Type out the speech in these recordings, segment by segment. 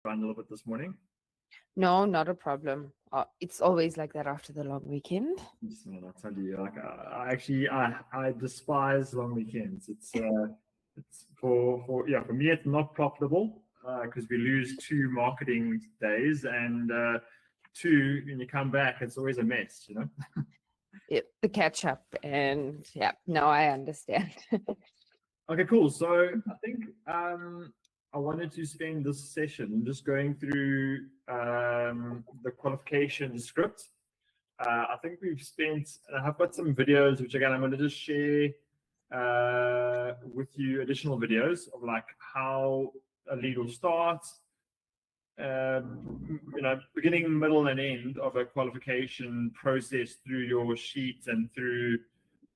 run a little bit this morning. No, not a problem. It's always like that after the long weekend. I'll tell you, like I despise long weekends. It's for me it's not profitable because we lose 2 marketing days, and 2 when you come back it's always a mess, The catch up, and yeah, no, I understand. Okay, cool. So I think I wanted to spend this session just going through the qualification script. I think I've got some videos, which again, I'm going to just share with you additional videos of like how a lead will start, beginning, middle, and end of a qualification process through your sheet and through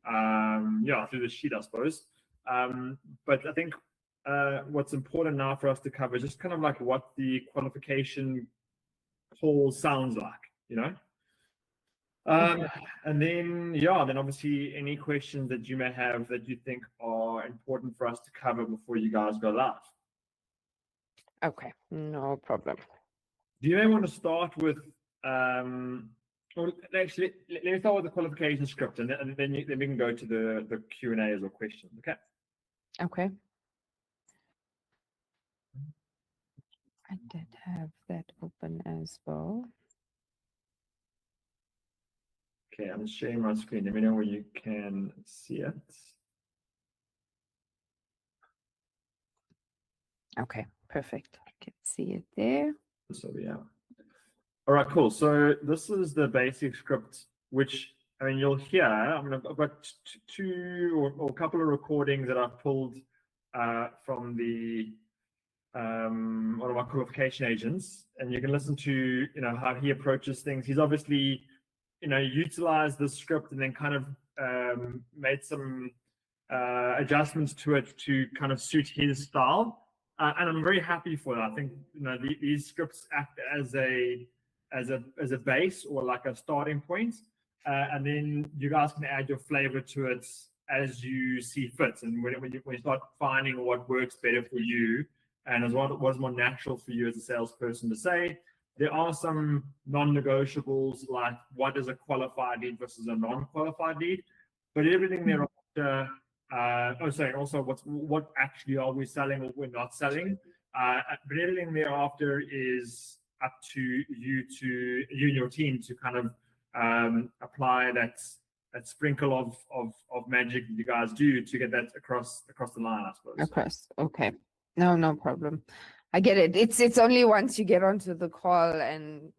the sheet, I suppose. But I think what's important now for us to cover is just kind of like what the qualification call sounds like, and then obviously any questions that you may have that you think are important for us to cover before you guys go live. Okay, no problem. Do you may want to start with actually let me start with the qualification script, and then we can go to the Q&As or questions. Okay. I did have that open as well. Okay, I'm sharing my screen. Let me know where you can see it. Okay, perfect. I can see it there. So yeah. All right, cool. So this is the basic script, which you'll hear. I've got 2 or a couple of recordings that I've pulled from one of my qualification agents, and you can listen to how he approaches things. He's obviously utilized the script and then kind of made some adjustments to it to kind of suit his style, and I'm very happy for that. I think these scripts act as a base or like a starting point, and then you guys can add your flavor to it as you see fit, and when you start finding what works better for you and as what's more natural for you as a salesperson to say. There are some non-negotiables, like what is a qualified lead versus a non-qualified lead, but everything thereafter. Also what actually are we selling or we're not selling? But everything thereafter is up to you and your team to kind of apply that sprinkle of magic that you guys do to get that across the line, I suppose. Across, okay. No problem. I get it. It's only once you get onto the call and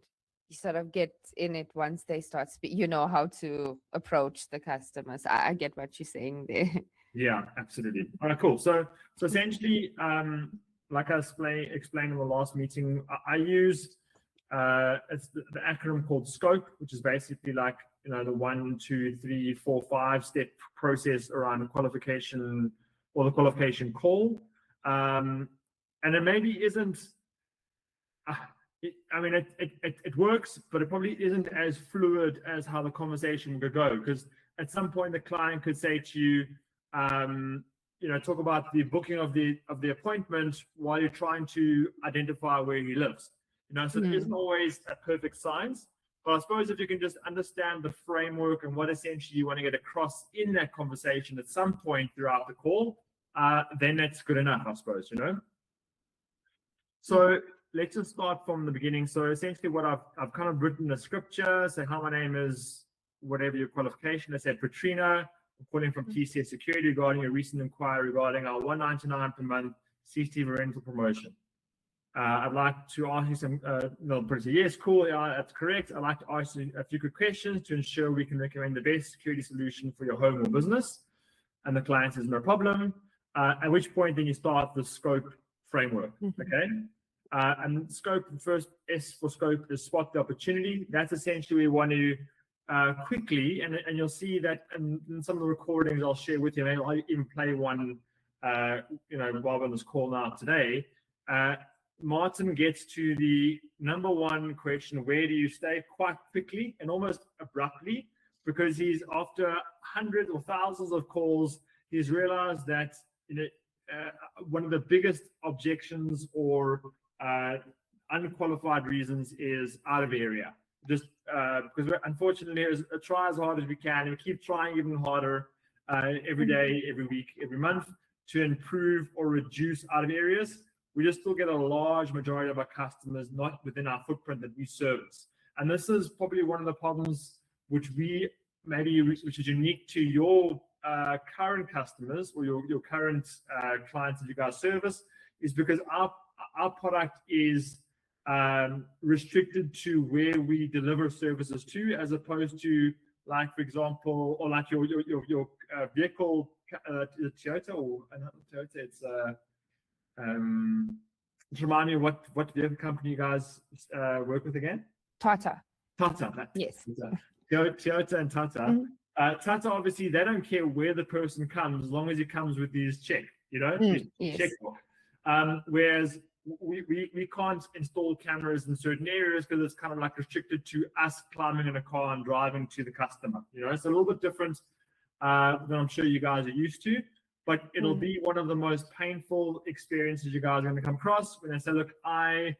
you sort of get in it once they start speaking, how to approach the customers. I get what you're saying there. Yeah, absolutely. All right, cool. So essentially, like I explained in the last meeting, I use it's the acronym called SCOPE, which is basically like the 1, 2, 3, 4, 5 step process around qualification or the qualification call. And it maybe isn't. It works, but it probably isn't as fluid as how the conversation would go. Because at some point, the client could say to you, talk about the booking of the appointment while you're trying to identify where he lives. So it isn't always a perfect science. But I suppose if you can just understand the framework and what essentially you want to get across in that conversation at some point throughout the call, then that's good enough, I suppose. So let's just start from the beginning. So essentially what I've kind of written a scripture, say hi, my name is whatever your qualification. I said Petrina, I'm calling from TCS Security regarding a recent inquiry regarding our $199 per month CCTV rental promotion. I'd like to ask you some, yes, cool, yeah, that's correct. I'd like to ask you a few quick questions to ensure we can recommend the best security solution for your home or business. And the client says, no problem. At which point then you start the scope framework, okay? And scope, the first S for scope is spot the opportunity. That's essentially we want to quickly, and you'll see that in some of the recordings I'll share with you, and I'll even play one, while we're on this call now today. Martin gets to the number 1 question, where do you stay, quite quickly and almost abruptly, because he's after hundreds or thousands of calls, he's realized that one of the biggest objections or unqualified reasons is out of area. Just because we're, unfortunately, try as hard as we can, and we keep trying even harder every day, every week, every month to improve or reduce out of areas. We just still get a large majority of our customers not within our footprint that we service. And this is probably one of the problems which which is unique to your current customers or your current clients that you guys service, is because our product is restricted to where we deliver services to, as opposed to, like, for example, or like your vehicle, Toyota, or not Toyota, it's just remind me what vehicle company you guys work with again? Tata. Tata. Yes. Toyota and Tata. Tata, obviously, they don't care where the person comes, as long as he comes with his check, his Yes. checkbook. Whereas we can't install cameras in certain areas because it's kind of like restricted to us climbing in a car and driving to the customer. It's a little bit different than I'm sure you guys are used to, but it'll be one of the most painful experiences you guys are going to come across when they say, look, I'm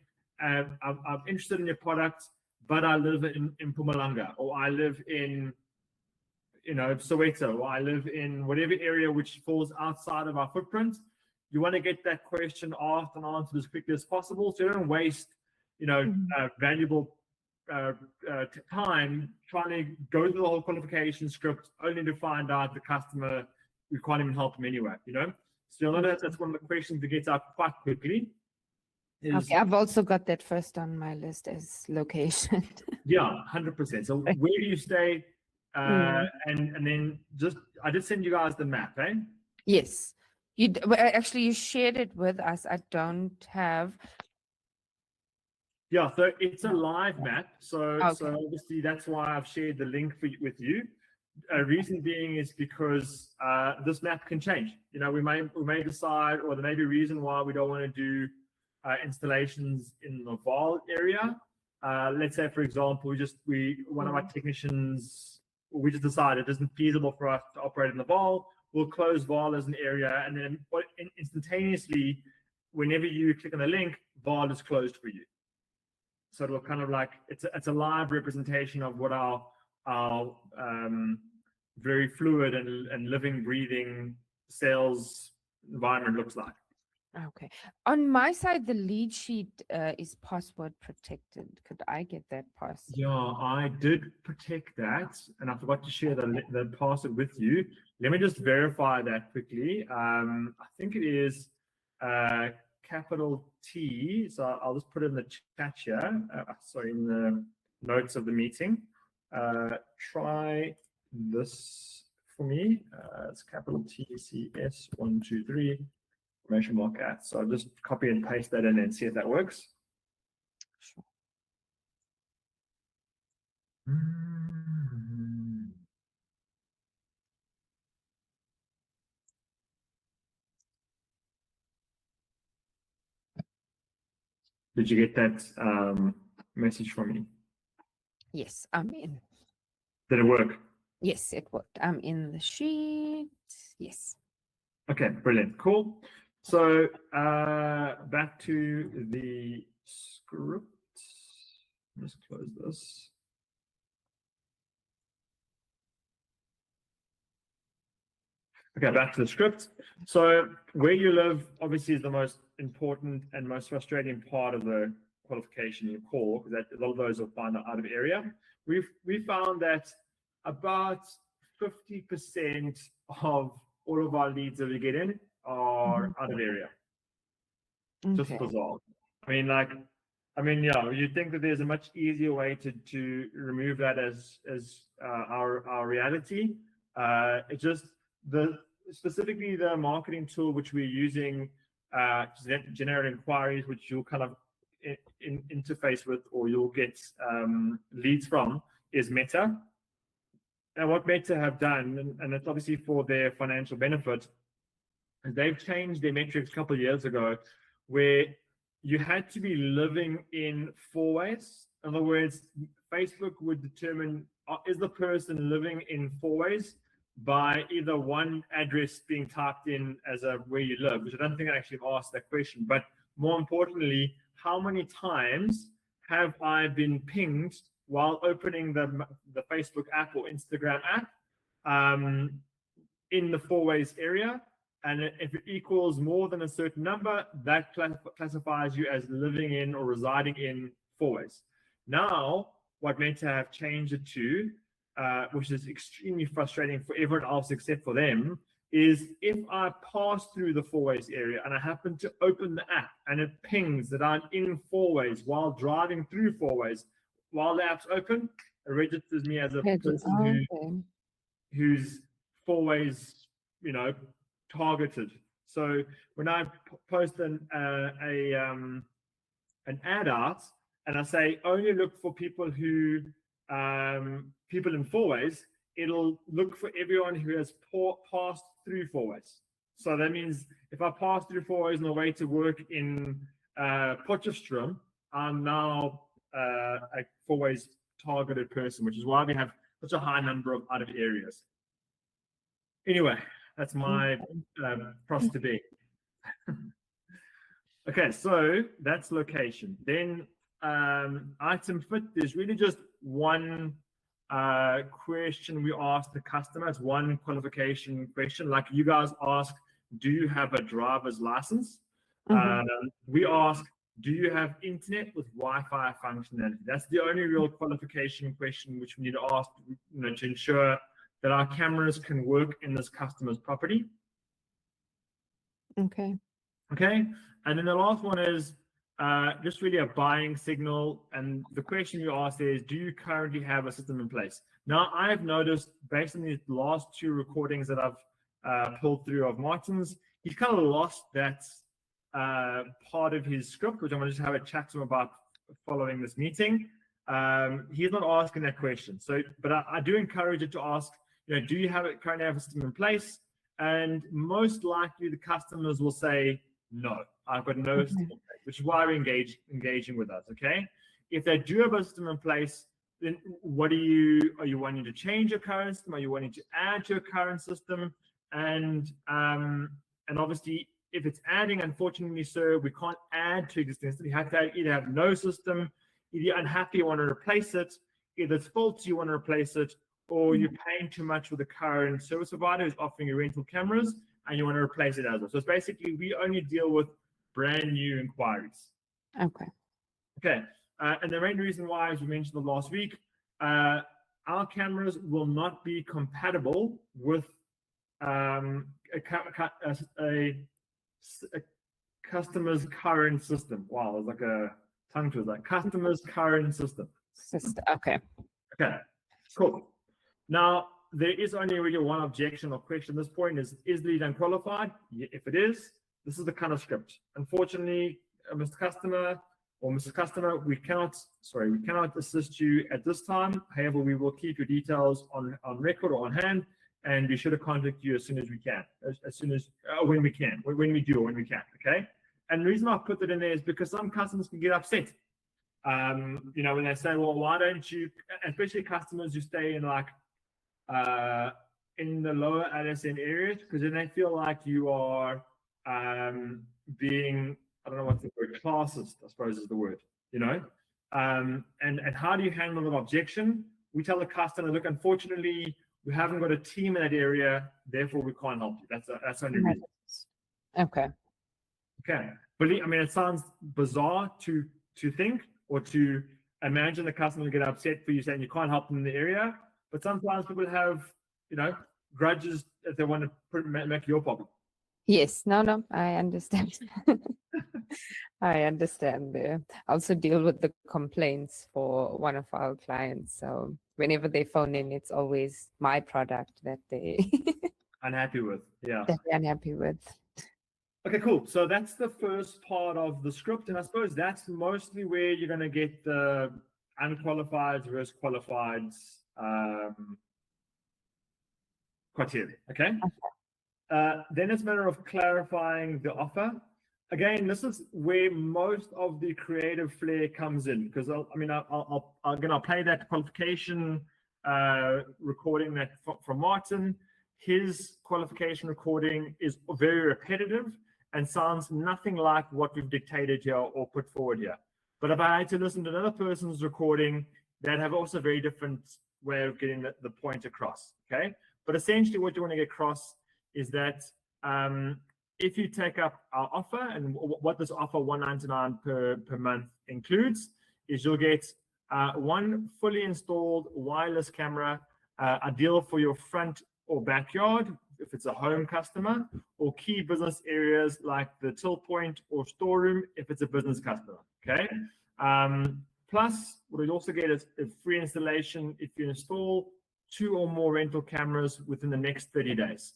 interested in your product, but I live in Mpumalanga, or I live in Soweto, or I live in whatever area which falls outside of our footprint. You want to get that question asked and answered as quickly as possible, so you don't waste, valuable time trying to go through the whole qualification script only to find out the customer, we can't even help them anyway. So that's one of the questions that gets out quite quickly. Okay, I've also got that first on my list as location. Yeah, 100%. So where do you stay? And then I did send you guys the map, eh? Yes. Actually, you shared it with us. I don't have. Yeah, so it's a live map. So, Okay. So obviously that's why I've shared the link with you. Reason being is because this map can change. We may decide, or there may be a reason why we don't want to do installations in the Vaal area. Let's say, for example, one of our technicians, we just decided it isn't feasible for us to operate in the Vaal. We'll close Vaal as an area, and then instantaneously, whenever you click on the link, Vaal is closed for you. So it'll kind of like it's a live representation of what our very fluid and living, breathing sales environment looks like. Okay. On my side, the lead sheet is password protected. Could I get that password? Yeah, I did protect that, and I forgot to share the password with you. Let me just verify that quickly. I think it is capital T. So I'll just put it in the chat here. Sorry, in the notes of the meeting. Try this for me. It's capital TCS 123. Mark at. So I'll just copy and paste that in and see if that works. Sure. Did you get that message from me? Yes, I'm in. Did it work? Yes, it worked. I'm in the sheet. Yes. Okay, brilliant. Cool. So back to the script. Let's close this. Okay, back to the script. So where you live obviously is the most important and most frustrating part of the qualification you call, because a lot of those will find out of area. We found that about 50% of all of our leads that we get in are out of area. Just bizarre. You'd think that there's a much easier way to remove that as our reality. It's just specifically the marketing tool which we're using to generate inquiries, which you'll kind of interface with, or you'll get leads from, is Meta. And what Meta have done, and it's obviously for their financial benefit, is they've changed their metrics a couple of years ago, where you had to be living in 4 ways. In other words, Facebook would determine, is the person living in 4 ways, by either one address being typed in as where you live, which I don't think I actually asked that question, but more importantly, how many times have I been pinged while opening the Facebook app or Instagram app in the 4 ways area. And if it equals more than a certain number, that classifies you as living in or residing in 4 ways. Now, what Meta have changed it to, which is extremely frustrating for everyone else except for them, is if I pass through the 4 ways area and I happen to open the app and it pings that I'm in 4 ways while driving through 4 ways, while the app's open, it registers me as a person who's 4 ways, targeted. So when I post an ad out and I say only look for people who people in 4 ways, it'll look for everyone who has passed through 4 ways. So that means if I pass through 4 ways on the way to work in Potchefstroom, I'm now a 4 ways targeted person, which is why we have such a high number of out of areas. Anyway, that's my cross to be. Okay, so that's location. Then item fit, there's really just one question we ask the customer. It's one qualification question. Like you guys ask, do you have a driver's license? We ask, do you have internet with Wi-Fi functionality? That's the only real qualification question which we need to ask, to ensure that our cameras can work in this customer's property. Okay. Okay. And then the last one is just really a buying signal. And the question you ask there is, do you currently have a system in place? Now, I've noticed based on these last 2 recordings that I've pulled through of Martin's, he's kind of lost that part of his script, which I'm going to just have a chat to him about following this meeting. He's not asking that question. So, but I do encourage it to ask, do you currently have a system in place? And most likely the customers will say, no, I've got no system in place, which is why we're engaging with us, okay? If they do have a system in place, then are you wanting to change your current system? Are you wanting to add to your current system? And obviously, if it's adding, unfortunately, sir, we can't add to existing system. You have to either have no system, either you're unhappy, you want to replace it, either it's faulty, you want to replace it, or you're paying too much with the current service provider who's offering you rental cameras and you want to replace it as well. So it's basically, we only deal with brand new inquiries. Okay. Okay. And the main reason why, as we mentioned the last week, our cameras will not be compatible with a customer's current system. Wow, it's like a tongue twister. Customer's current system. Okay. Okay, cool. Now, there is only really one objection or question at this point is the lead unqualified? If it is, this is the kind of script. Unfortunately, Mr. Customer or Mrs. Customer, we cannot assist you at this time. However, we will keep your details on record or on hand, and be sure to contact you as soon as we can, when we can, okay? And the reason I put that in there is because some customers can get upset. When they say, well, why don't you, especially customers who stay in in the lower LSN areas, because then they feel like you are being, I don't know what's the word, classist, I suppose is the word, and how do you handle an objection? We tell the customer, look, unfortunately, we haven't got a team in that area, therefore we can't help you. That's the only reason. Okay. Okay. But I mean, it sounds bizarre to think or to imagine the customer will get upset for you saying you can't help them in the area. But sometimes people have, grudges that they want to make your problem. Yes. No, I understand. I understand. I also deal with the complaints for one of our clients. So whenever they phone in, it's always my product that they unhappy with. Yeah. That they're unhappy with. Okay, cool. So that's the first part of the script. And I suppose that's mostly where you're going to get the unqualified versus qualified criteria. Okay. Then it's a matter of clarifying the offer. Again, this is where most of the creative flair comes in, because I'll play that qualification recording from Martin. His qualification recording is very repetitive, and sounds nothing like what we've dictated here or put forward here. But if I had to listen to another person's recording, they'd have also a very different way of getting the point across, okay? But essentially what you want to get across is that if you take up our offer, and what this offer $199 per month includes, is you'll get one fully installed wireless camera, ideal for your front or backyard, if it's a home customer, or key business areas like the till point or storeroom, if it's a business customer, okay? Plus, what you'll also get is a free installation if you install 2 or more rental cameras within the next 30 days.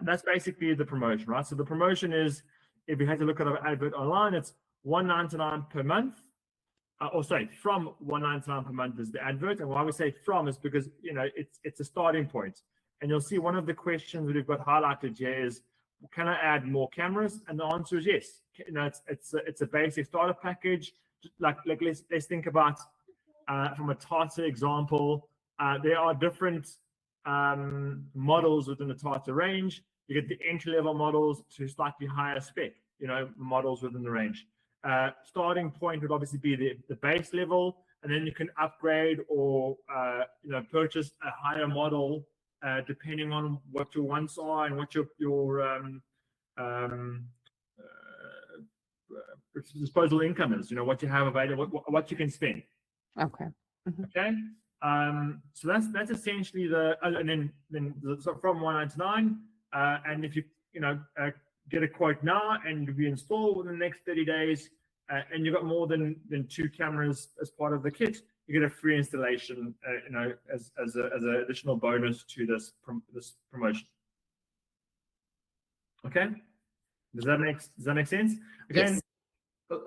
That's basically the promotion, right? So the promotion is, if you had to look at our advert online, it's $199 per month. From $199 per month is the advert. And why we say from is because, you know, it's a starting point. And you'll see one of the questions that we've got highlighted here is, can I add more cameras? And the answer is yes. You know, it's a basic starter package. Like let's think about from a Tata example. There are different models within the Tata range. You get the entry-level models to slightly higher spec, you know, models within the range. Starting point would obviously be the base level, and then you can upgrade or you know, purchase a higher model depending on what your wants are and what your disposable income is, you know, what you have available, what you can spend. Okay. Mm-hmm. Okay. So that's essentially and then so from $199, and if you get a quote now and we install within the next 30 days, and you've got more than 2 cameras as part of the kit, you get a free installation, you know, as an additional bonus to this promotion. Okay, does that make sense? Again, yes.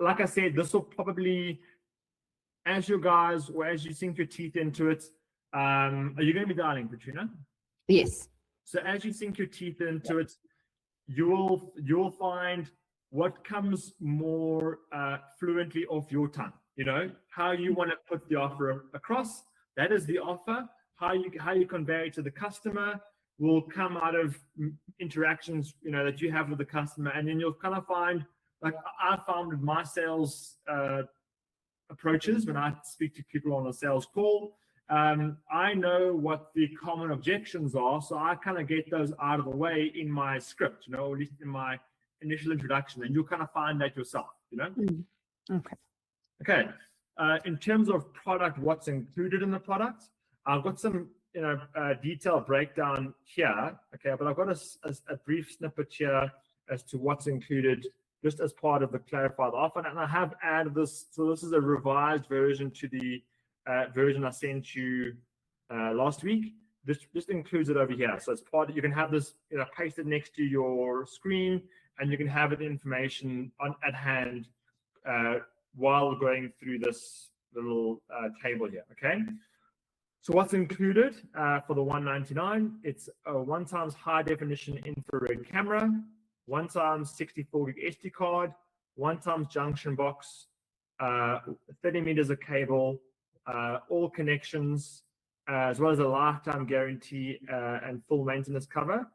Like I said, this will probably, as you guys, or as you sink your teeth into it, are you going to be dialing, Katrina? Yes. So as you sink your teeth into it, you'll find what comes more fluently off your tongue. You know, how you want to put the offer across. That is the offer. How you convey it to the customer will come out of interactions, you know, that you have with the customer, and then you'll kind of find, like I found with my sales approaches when I speak to people on a sales call, I know what the common objections are, so I kind of get those out of the way in my script, you know, or at least in my initial introduction, and you'll kind of find that yourself, you know. Okay. Okay. In terms of product, what's included in the product, I've got some, you know, detailed breakdown here. Okay, but I've got a brief snippet here as to what's included, just as part of the clarified offer, and I have added this. So this is a revised version to the version I sent you last week. This just includes it over here. So it's part of, you can have this, you know, pasted next to your screen, and you can have it information at hand while going through this little table here. Okay. So what's included for the $199? It's a 1x high definition infrared camera, 1x 64 gig SD card, 1x junction box, 30 meters of cable, all connections, as well as a lifetime guarantee and full maintenance cover.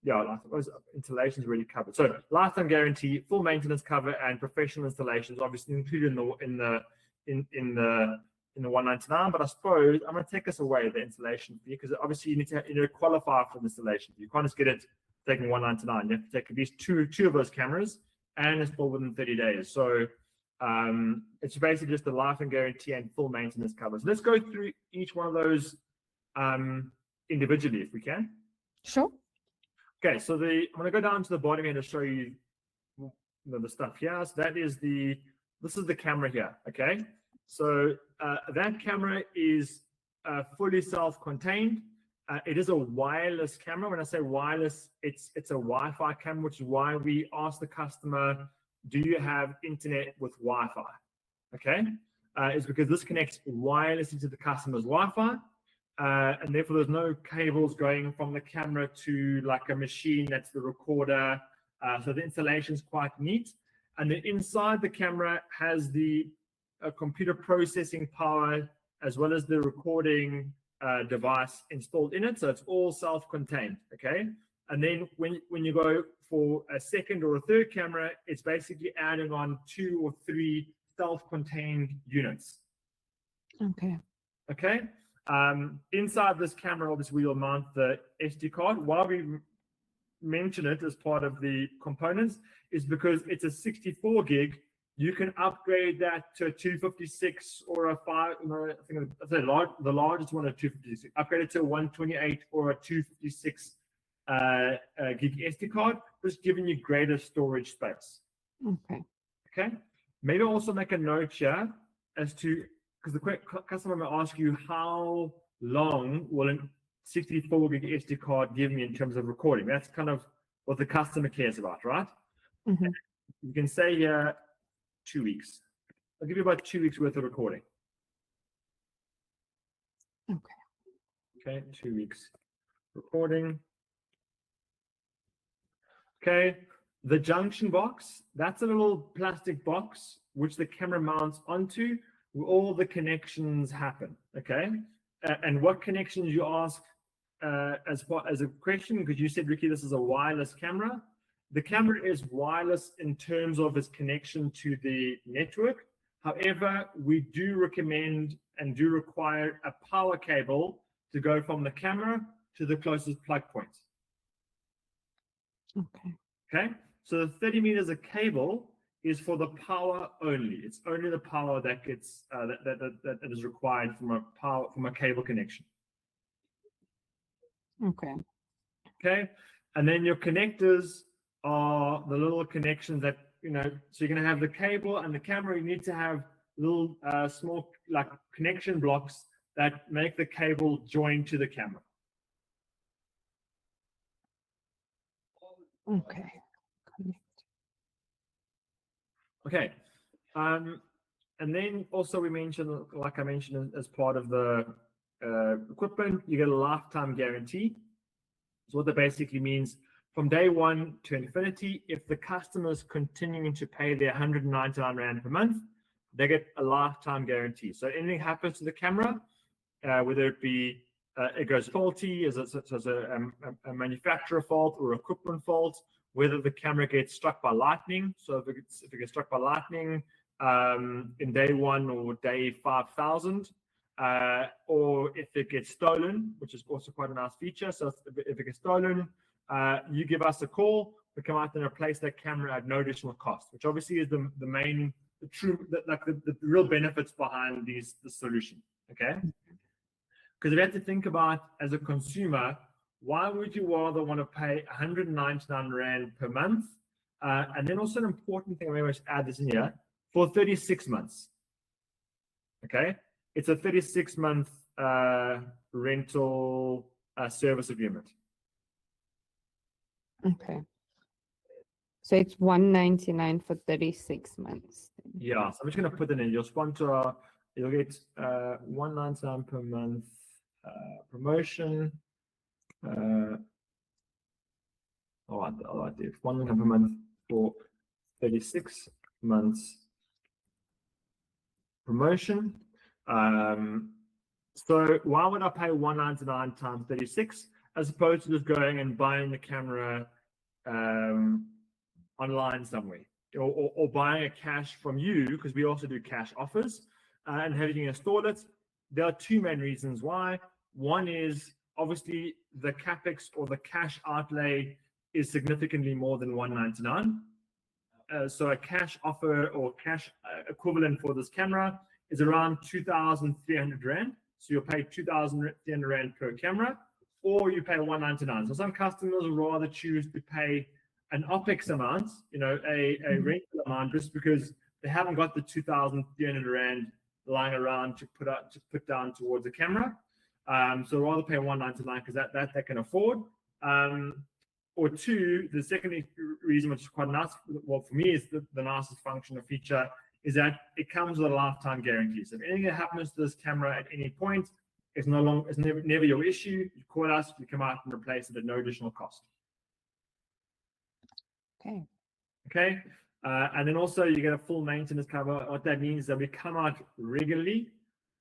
Yeah, I suppose installations already covered. So lifetime guarantee, full maintenance cover, and professional installations obviously included in the $199. But I suppose I'm going to take us away the installation fee, because obviously you need to qualify for the installation fee. You can't just get it taking $199. You have to take at least two of those cameras and install within 30 days. So it's basically just the lifetime guarantee and full maintenance cover. So let's go through each one of those individually if we can. Sure. Okay, so I'm going to go down to the bottom here to show you, the stuff here. So this is the camera here. Okay, so that camera is fully self-contained. It is a wireless camera. When I say wireless, it's a Wi-Fi camera, which is why we ask the customer, do you have internet with Wi-Fi? Okay, it's because this connects wirelessly to the customer's Wi-Fi. And therefore there's no cables going from the camera to like a machine that's the recorder. So the installation is quite neat. And then inside the camera has the computer processing power as well as the recording device installed in it. So it's all self-contained, okay? And then when you go for a second or a third camera, it's basically adding on 2 or 3 self-contained units. Okay. Okay. Inside this camera, obviously, we'll mount the SD card. Why we mention it as part of the components is because it's a 64 gig. You can upgrade that to a 256 or a 5. No, I think the largest one, a 256. Upgrade it to a 128 or a 256 gig SD card, just giving you greater storage space. Okay. Okay. Maybe also make a note here as to, because the customer may ask you, how long will a 64 gig SD card give me in terms of recording? That's kind of what the customer cares about, right? Mm-hmm. You can say here 2 weeks. I'll give you about 2 weeks worth of recording. Okay. Okay, 2 weeks recording. Okay, the junction box, that's a little plastic box which the camera mounts onto, where all the connections happen. Okay, and what connections, you ask as a question, because you said, Ricky, this is a wireless camera. The camera is wireless in terms of its connection to the network. However, we do recommend and do require a power cable to go from the camera to the closest plug point. Okay. Okay, so the 30 meters of cable is for the power only. It's only the power that gets that is required from a cable connection. Okay. Okay, and then your connectors are the little connections that, so you're going to have the cable and the camera. You need to have little small like connection blocks that make the cable join to the camera. Okay. Okay, and then also we mentioned, like I mentioned, as part of the equipment, you get a lifetime guarantee. So what that basically means, from day one to infinity, if the customer is continuing to pay their 199 Rand per month, they get a lifetime guarantee. So anything happens to the camera, whether it be it goes faulty, as a manufacturer fault or equipment fault, whether the camera gets struck by lightning. So if it gets struck by lightning in day 1 or day 5,000, or if it gets stolen, which is also quite a nice feature. So if it gets stolen, you give us a call, we come out and replace that camera at no additional cost, which obviously is the real benefits behind the solution. Okay, because we have to think about, as a consumer, why would you rather want to pay 199 Rand per month? And then also an important thing, I must add this in here, for 36 months. Okay, it's a 36-month rental service agreement. Okay. So it's 199 for 36 months. Yeah, so I'm just going to put it in your sponsor. You'll get 199 per month promotion. I'll write it. 199 per month for 36 months promotion. So why would I pay 199 times 36 as opposed to just going and buying the camera online somewhere, or buying a cash from you, because we also do cash offers, and having you install it? There are 2 main reasons why. One is obviously the capex, or the cash outlay, is significantly more than 199. So a cash offer or cash equivalent for this camera is around 2,300 Rand. So you'll pay 2,300 Rand per camera, or you pay 199. So some customers would rather choose to pay an OPEX amount, a rental amount, just because they haven't got the 2,300 Rand lying around to put down towards the camera. So rather pay 199 because that they can afford. Or 2, the second reason, which is quite nice, well, for me, is the nicest function or feature, is that it comes with a lifetime guarantee. So if anything that happens to this camera at any point, it's never your issue. You call us, we come out and replace it at no additional cost. Okay. Okay. And then also you get a full maintenance cover. What that means is that we come out regularly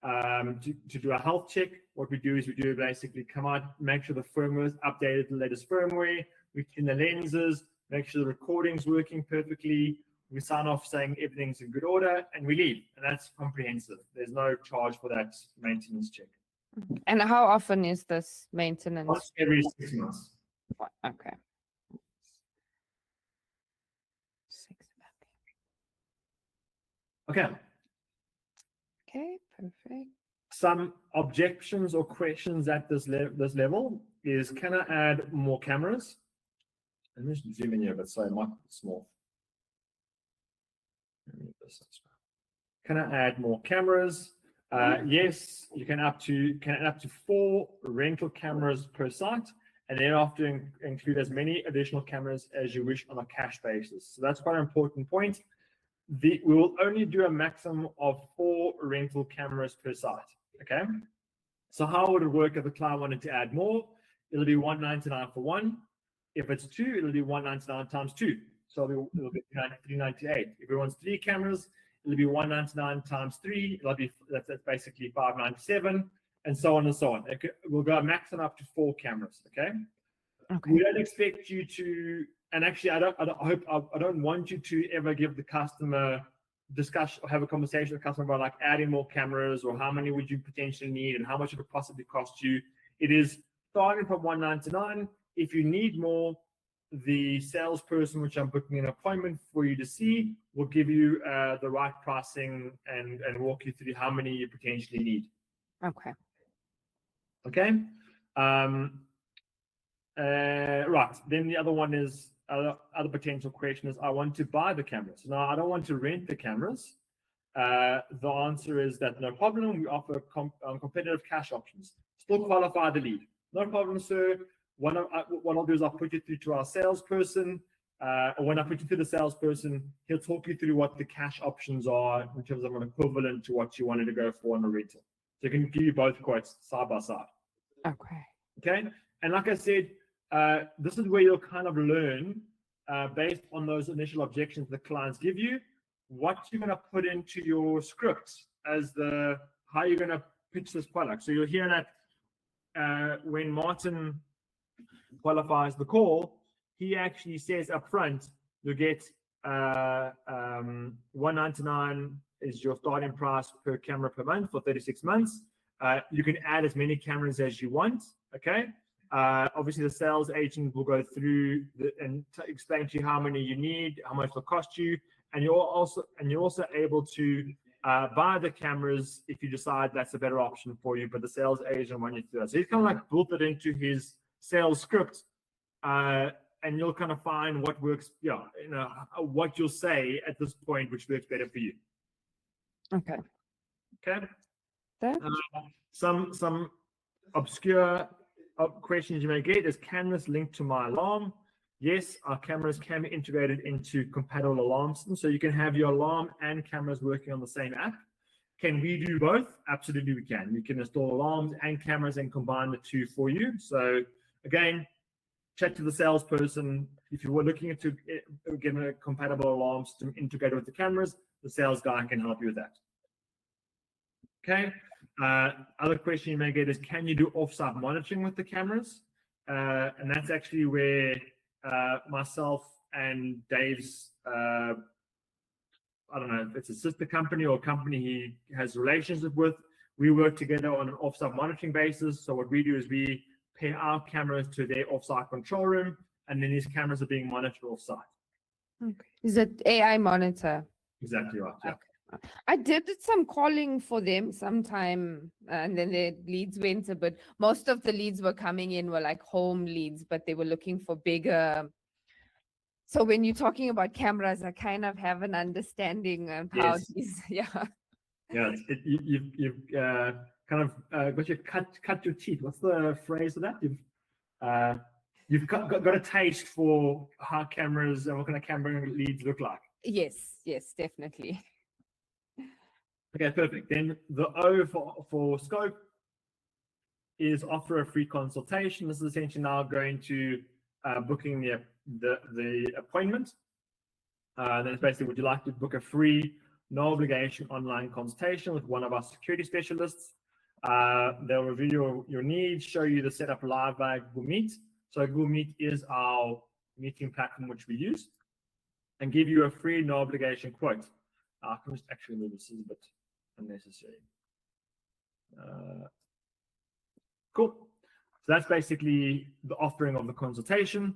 to do a health check. What we do is basically come out, make sure the firmware is updated, the latest firmware. We clean the lenses, make sure the recording's working perfectly. We sign off saying everything's in good order, and we leave. And that's comprehensive. There's no charge for that maintenance check. And how often is this maintenance? Once every 6 months. Okay. 6 months. Okay. Okay, perfect. Some objections or questions at this level is, can I add more cameras? Let me just zoom in here, but sorry, it might be small. Can I add more cameras? Yes, you can add up to 4 rental cameras per site, and thereafter include as many additional cameras as you wish on a cash basis. So that's quite an important point. We will only do a maximum of 4 rental cameras per site. Okay. So how would it work if the client wanted to add more? It'll be $199 for 1. If it's 2, it'll be $199 times 2. So it'll be $398. If it wants 3 cameras, it'll be $199 times 3. It'll be that's basically $597, and so on and so on. We'll go maximum up to 4 cameras. Okay. Okay. We don't expect you to, and actually, I don't want you to ever give the customer discuss or have a conversation with the customer about like adding more cameras or how many would you potentially need and how much it would possibly cost you. It is starting from $199. If you need more, the salesperson, which I'm booking an appointment for you to see, will give you the right pricing and walk you through how many you potentially need. Okay. Okay. Right. Then the other one is other potential question is, I want to buy the cameras. No, I don't want to rent the cameras. The answer is that no problem. We offer competitive cash options. Still qualify the lead. No problem, sir. What I'll do is I'll put you through to our salesperson. Or when I put you through the salesperson, he'll talk you through what the cash options are in terms of an equivalent to what you wanted to go for on a rental. So he can give you both quotes side by side. Okay. Okay. And like I said, this is where you'll kind of learn based on those initial objections the clients give you, what you're going to put into your script as how you're going to pitch this product. So you'll hear that when Martin qualifies the call, he actually says up front, you'll get $199 is your starting price per camera per month for 36 months. You can add as many cameras as you want. Okay. Obviously, the sales agent will go through and explain to you how many you need, how much it'll cost you, and you're also able to buy the cameras if you decide that's a better option for you. But the sales agent wants you to do that. So he's kind of like built it into his sales script, and you'll kind of find what works. What you'll say at this point, which works better for you. Okay. Okay. Some obscure questions you may get is, can this link to my alarm? Yes, our cameras can be integrated into compatible alarm systems, so you can have your alarm and cameras working on the same app. Can we do both? Absolutely, we can. We can install alarms and cameras and combine the two for you. So again, chat to the salesperson. If you were looking into getting a compatible alarm system integrated with the cameras, the sales guy can help you with that. Okay. Other question you may get is, can you do off-site monitoring with the cameras? And that's actually where myself and Dave's, I don't know if it's a sister company or a company he has relationship with, we work together on an off-site monitoring basis. So what we do is we pair our cameras to their off-site control room, and then these cameras are being monitored off-site. Okay. Is it AI monitor? Exactly right. Yeah. Okay. I did some calling for them sometime, and then the leads went a bit. Most of the leads were coming in were like home leads, but they were looking for bigger. So when you're talking about cameras, I kind of have an understanding of how these, yeah. Yeah, you've kind of got your cut your teeth. What's the phrase for that? You've got a taste for how cameras and what kind of camera leads look like. Yes, definitely. Okay, perfect. Then the O for scope is offer a free consultation. This is essentially now going to booking the appointment. Then it's basically, would you like to book a free, no obligation online consultation with one of our security specialists? They'll review your needs, show you the setup live via Google Meet. So Google Meet is our meeting platform which we use, and give you a free no obligation quote. I can just actually move this, is a bit unnecessary. Cool. So that's basically the offering of the consultation.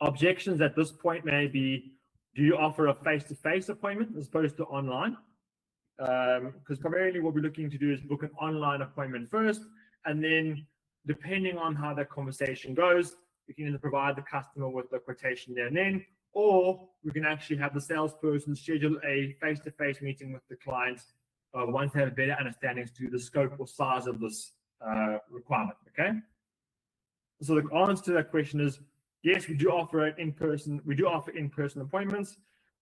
Objections at this point may be, do you offer a face-to-face appointment as opposed to online? Because primarily what we're looking to do is book an online appointment first, and then depending on how that conversation goes, we can either provide the customer with the quotation there and then, or we can actually have the salesperson schedule a face-to-face meeting with the client once they have a better understanding as to the scope or size of this requirement. Okay. So the answer to that question is yes, we do offer it in person. We do offer in-person appointments.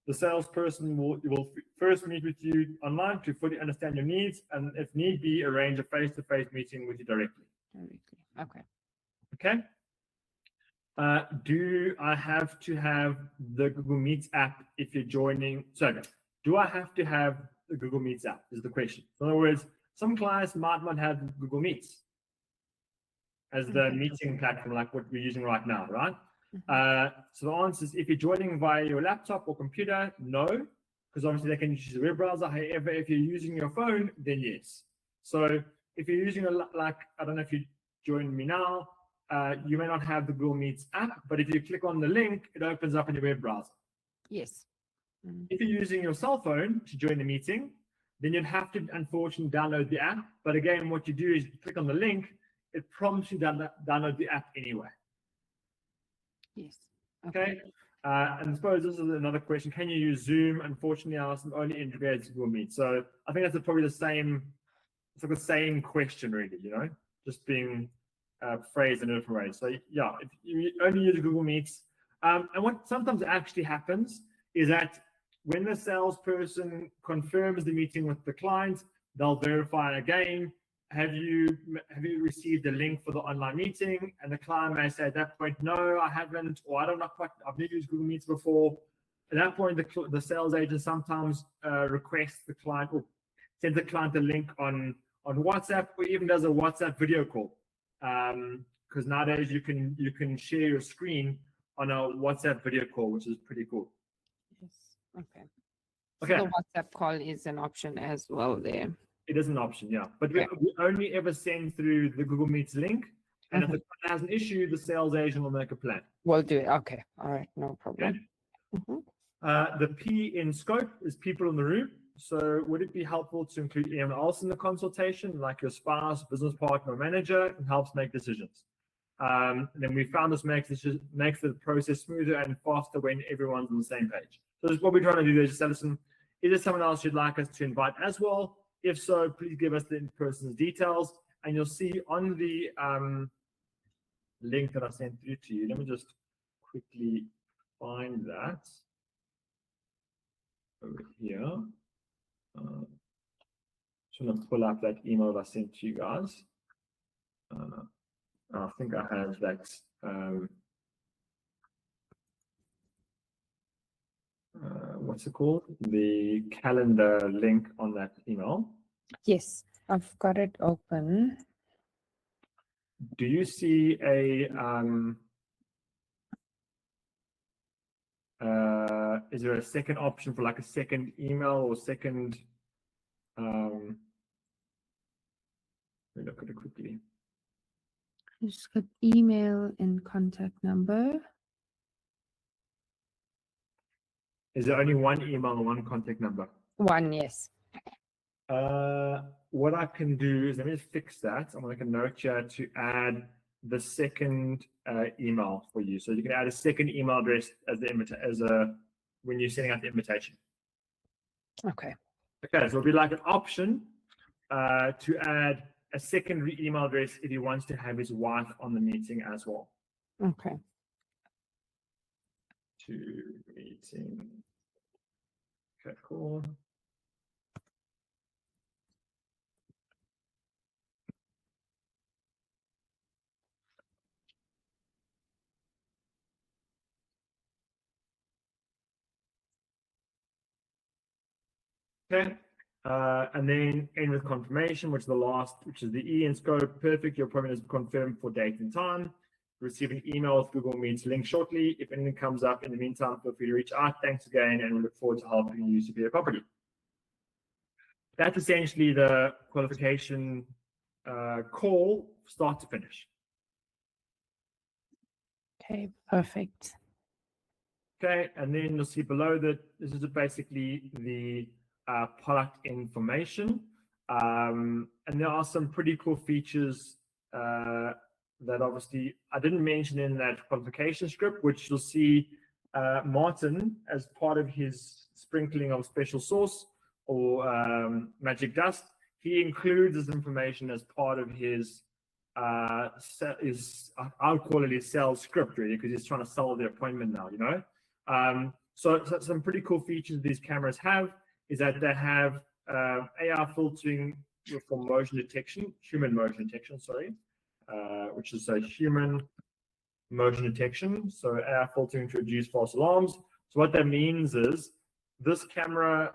The salesperson will first meet with you online to fully understand your needs, and if need be, arrange a face-to-face meeting with you directly. Okay. Okay. Do I have to have the Google Meets app if you're joining? Sorry, do I have to have the Google Meets app is the question. In other words, some clients might not have Google Meets as the meeting platform like what we're using right now, right? So the answer is if you're joining via your laptop or computer, no, because obviously they can use the web browser. However, if you're using your phone, then yes. So if you're using I don't know if you join me now, you may not have the Google Meets app, but if you click on the link, it opens up in your web browser. Yes. If you're using your cell phone to join the meeting, then you'd have to unfortunately download the app. But again, what you do is you click on the link, it prompts you to download the app anyway. Yes. Okay. And I suppose this is another question. Can you use Zoom? Unfortunately, I only integrated Google Meet. So I think that's probably the same, it's like the same question really, just being phrased in a different way. So yeah, if you only use Google Meets, and what sometimes actually happens is that when the salesperson confirms the meeting with the client, they'll verify again. Have you received the link for the online meeting? And the client may say at that point, no, I haven't, or I don't know quite, I've never used Google Meets before. At that point, the sales agent sometimes requests the client or sends the client a link on WhatsApp, or even does a WhatsApp video call. Because nowadays you can share your screen on a WhatsApp video call, which is pretty cool. Yes. Okay. Okay. So the WhatsApp call is an option as well there. It is an option, yeah. But Okay. we only ever send through the Google Meets link. And if the client has an issue, the sales agent will make a plan. We'll do it. Okay. All right. No problem. Okay. The P in scope is people in the room. So would it be helpful to include anyone else in the consultation, like your spouse, business partner, or manager, and helps make decisions? Then we found this makes the process smoother and faster when everyone's on the same page. So what we're trying to do is just listen, is there someone else you'd like us to invite as well? If so, please give us the person's details, and you'll see on the link that I sent through to you. Let me just quickly find that over here. Just want to pull up that email that I sent to you guys. I think I have that. What's it called? The calendar link on that email. Yes, I've got it open. Do you see a is there a second option for like a second email or second let me look at it quickly. Just got email and contact number. Is there only one email and one contact number? One, yes. What I can do is let me just fix that. I'm going to make a note here to add the second email for you. So you can add a second email address as when you're sending out the invitation. Okay. Okay, so it'll be like an option to add a secondary email address if he wants to have his wife on the meeting as well. Okay. To meeting. Okay, cool. Okay, and then end with confirmation, which is the last, which is the E in scope. Perfect. Your appointment is confirmed for date and time. receive an email with Google Meets link shortly. If anything comes up in the meantime, feel free to reach out. Thanks again, and we look forward to helping you secure your property. That's essentially the qualification call, start to finish. Okay, perfect. Okay, and then you'll see below that this is basically the product information. And there are some pretty cool features that obviously I didn't mention in that qualification script, which you'll see Martin, as part of his sprinkling of special sauce or magic dust, he includes this information as part of his I would call it his sales script, really, because he's trying to sell the appointment now, you know. So some pretty cool features these cameras have is that they have AR filtering for motion detection, human motion detection, sorry, which is a human motion detection. So AR filtering to reduce false alarms. So what that means is this camera,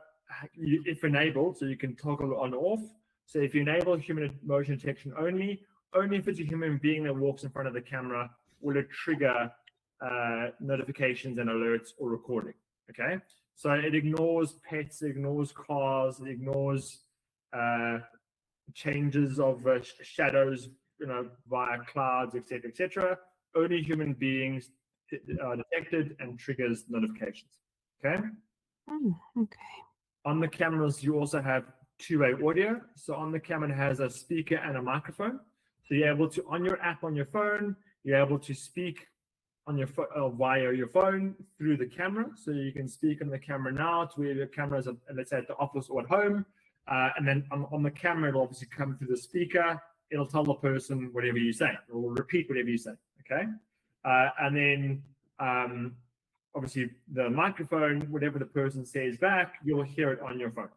if enabled, so you can toggle on or off. So if you enable human motion detection only if it's a human being that walks in front of the camera, will it trigger notifications and alerts or recording. Okay, so it ignores pets, it ignores cars, it ignores changes of shadows, you know, via clouds, etc., etc. Only human beings are detected and triggers notifications. Okay. Okay. On the cameras, you also have two-way audio. So on the camera, it has a speaker and a microphone. So you're able to, on your app on your phone, you're able to speak on your via your phone through the camera. So you can speak on the camera now to where your camera is, let's say, at the office or at home. And then on the camera, it'll obviously come through the speaker. It'll tell the person whatever you say. It will repeat whatever you say. Okay. And then obviously the microphone, whatever the person says back, you'll hear it on your phone.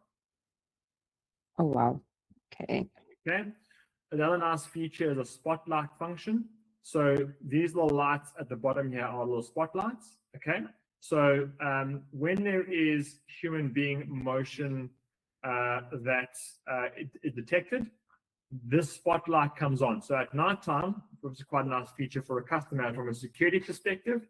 Oh, wow. Okay. Okay. Another nice feature is a spotlight function. So these little lights at the bottom here are little spotlights. Okay. So when there is human being motion that is detected, this spotlight comes on. So at nighttime, which is quite a nice feature for a customer from a security perspective,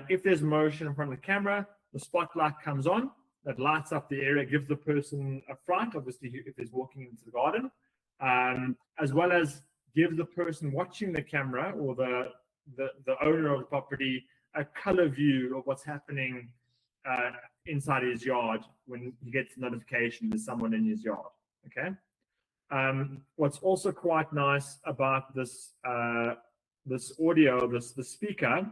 if there's motion in front of the camera, the spotlight comes on, that lights up the area, gives the person a fright, obviously, if he's walking into the garden, as well as give the person watching the camera or the owner of the property a color view of what's happening inside his yard when he gets a notification there's someone in his yard. Okay. What's also quite nice about this this audio, the speaker,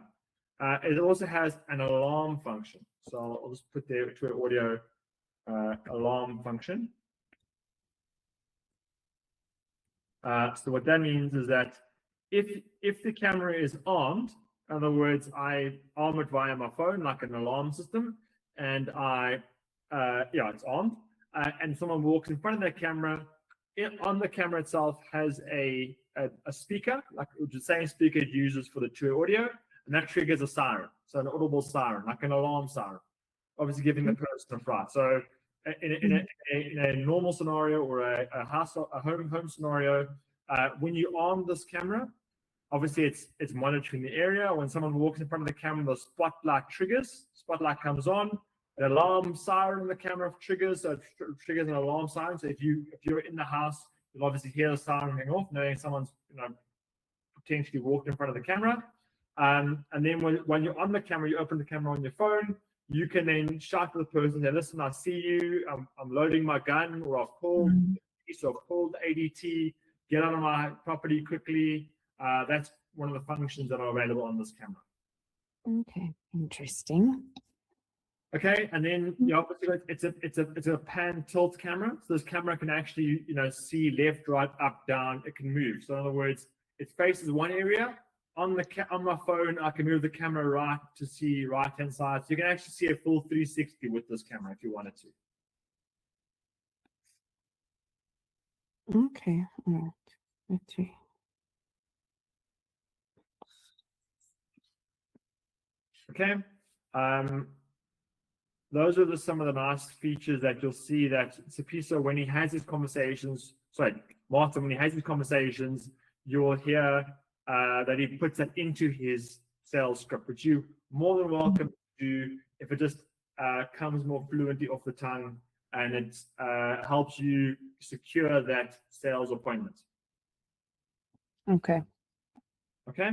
it also has an alarm function. So I'll just put there to an audio alarm function. So what that means is that if the camera is armed, in other words, I arm it via my phone like an alarm system, and it's armed, and someone walks in front of that camera, on the camera itself has a speaker, like the same speaker it uses for the two audio, and that triggers a siren, so an audible siren, like an alarm siren, obviously giving the person a fright. So in a normal scenario or a home scenario, when you arm this camera, obviously it's monitoring the area. When someone walks in front of the camera, the spotlight triggers. Spotlight comes on, an alarm siren in the camera triggers, so it triggers an alarm siren. So if you're in the house, you'll obviously hear the siren going off, knowing someone's potentially walked in front of the camera. And then when you're on the camera, you open the camera on your phone. You can then shout to the person, say, listen, I see you, I'm loading my gun, or I've called ADT, get out of my property quickly. That's one of the functions that are available on this camera. Okay, interesting. Okay, and then obviously it's a pan tilt camera. So this camera can actually see left, right, up, down. It can move. So in other words, it faces one area. On my phone, I can move the camera right to see right-hand side. So you can actually see a full 360 with this camera if you wanted to. Okay. All right. Let's see. Okay. Those are some of the nice features that you'll see that Sipiso, when he has his conversations, Martin, when he has his conversations, you'll hear that he puts that into his sales script, which you more than welcome to do if it just comes more fluently off the tongue and it helps you secure that sales appointment. Okay. Okay.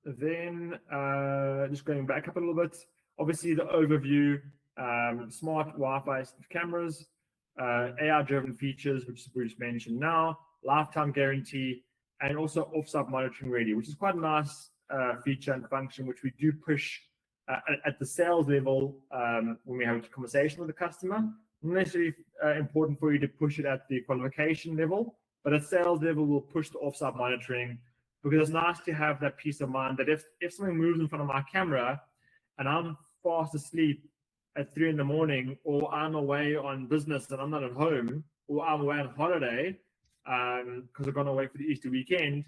Then just going back up a little bit, obviously the overview, smart Wi-Fi cameras, AI-driven features, which Bruce mentioned now, lifetime guarantee, and also off-site monitoring ready, which is quite a nice feature and function, which we do push at the sales level when we have a conversation with the customer. Not necessarily important for you to push it at the qualification level, but at sales level, we'll push the off-site monitoring because it's nice to have that peace of mind that if something moves in front of my camera and I'm fast asleep at 3 in the morning, or I'm away on business and I'm not at home, or I'm away on holiday because I've gone away for the Easter weekend,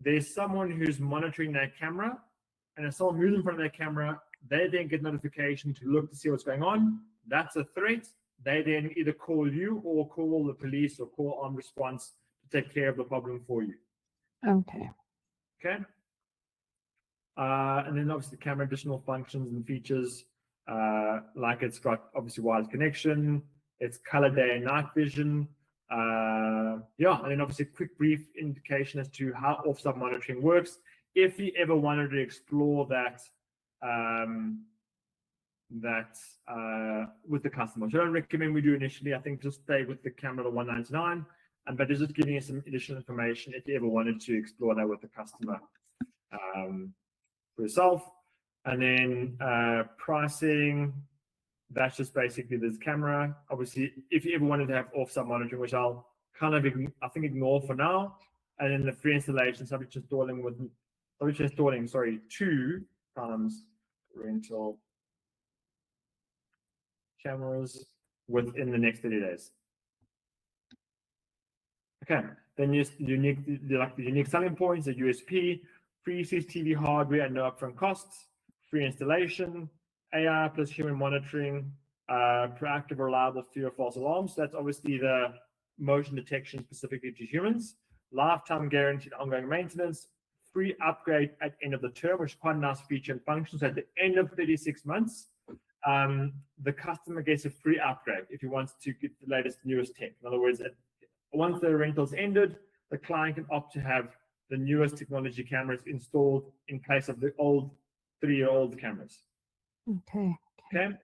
there's someone who's monitoring that camera, and if someone moves in front of that camera, they then get notification to look to see what's going on. That's a threat. They then either call you or call the police or call armed response to take care of the problem for you. Okay. Okay. And then obviously the camera additional functions and features, like it's got obviously wireless connection, it's color day and night vision. Yeah, and then obviously a quick brief indication as to how off-site monitoring works. If you ever wanted to explore that, with the customer. So I don't recommend we do initially. I think just stay with the camera, the 199, but it's just giving you some additional information if you ever wanted to explore that with the customer for yourself. And then pricing, that's just basically this camera. Obviously, if you ever wanted to have off-site monitoring, which I'll kind of, I think, ignore for now. And then the free installation, subject to installing 2 times rental cameras within the next 30 days. Okay, then the unique selling points, the USP, free CCTV hardware and no upfront costs, free installation, AI plus human monitoring, proactive, reliable, fewer false alarms. So that's obviously the motion detection specifically to humans, lifetime guaranteed ongoing maintenance, free upgrade at end of the term, which is quite a nice feature and function. So at the end of 36 months, the customer gets a free upgrade if he wants to get the latest, newest tech. In other words, once the rental's ended, the client can opt to have the newest technology cameras installed in place of the old 3-year-old cameras. Okay. Okay.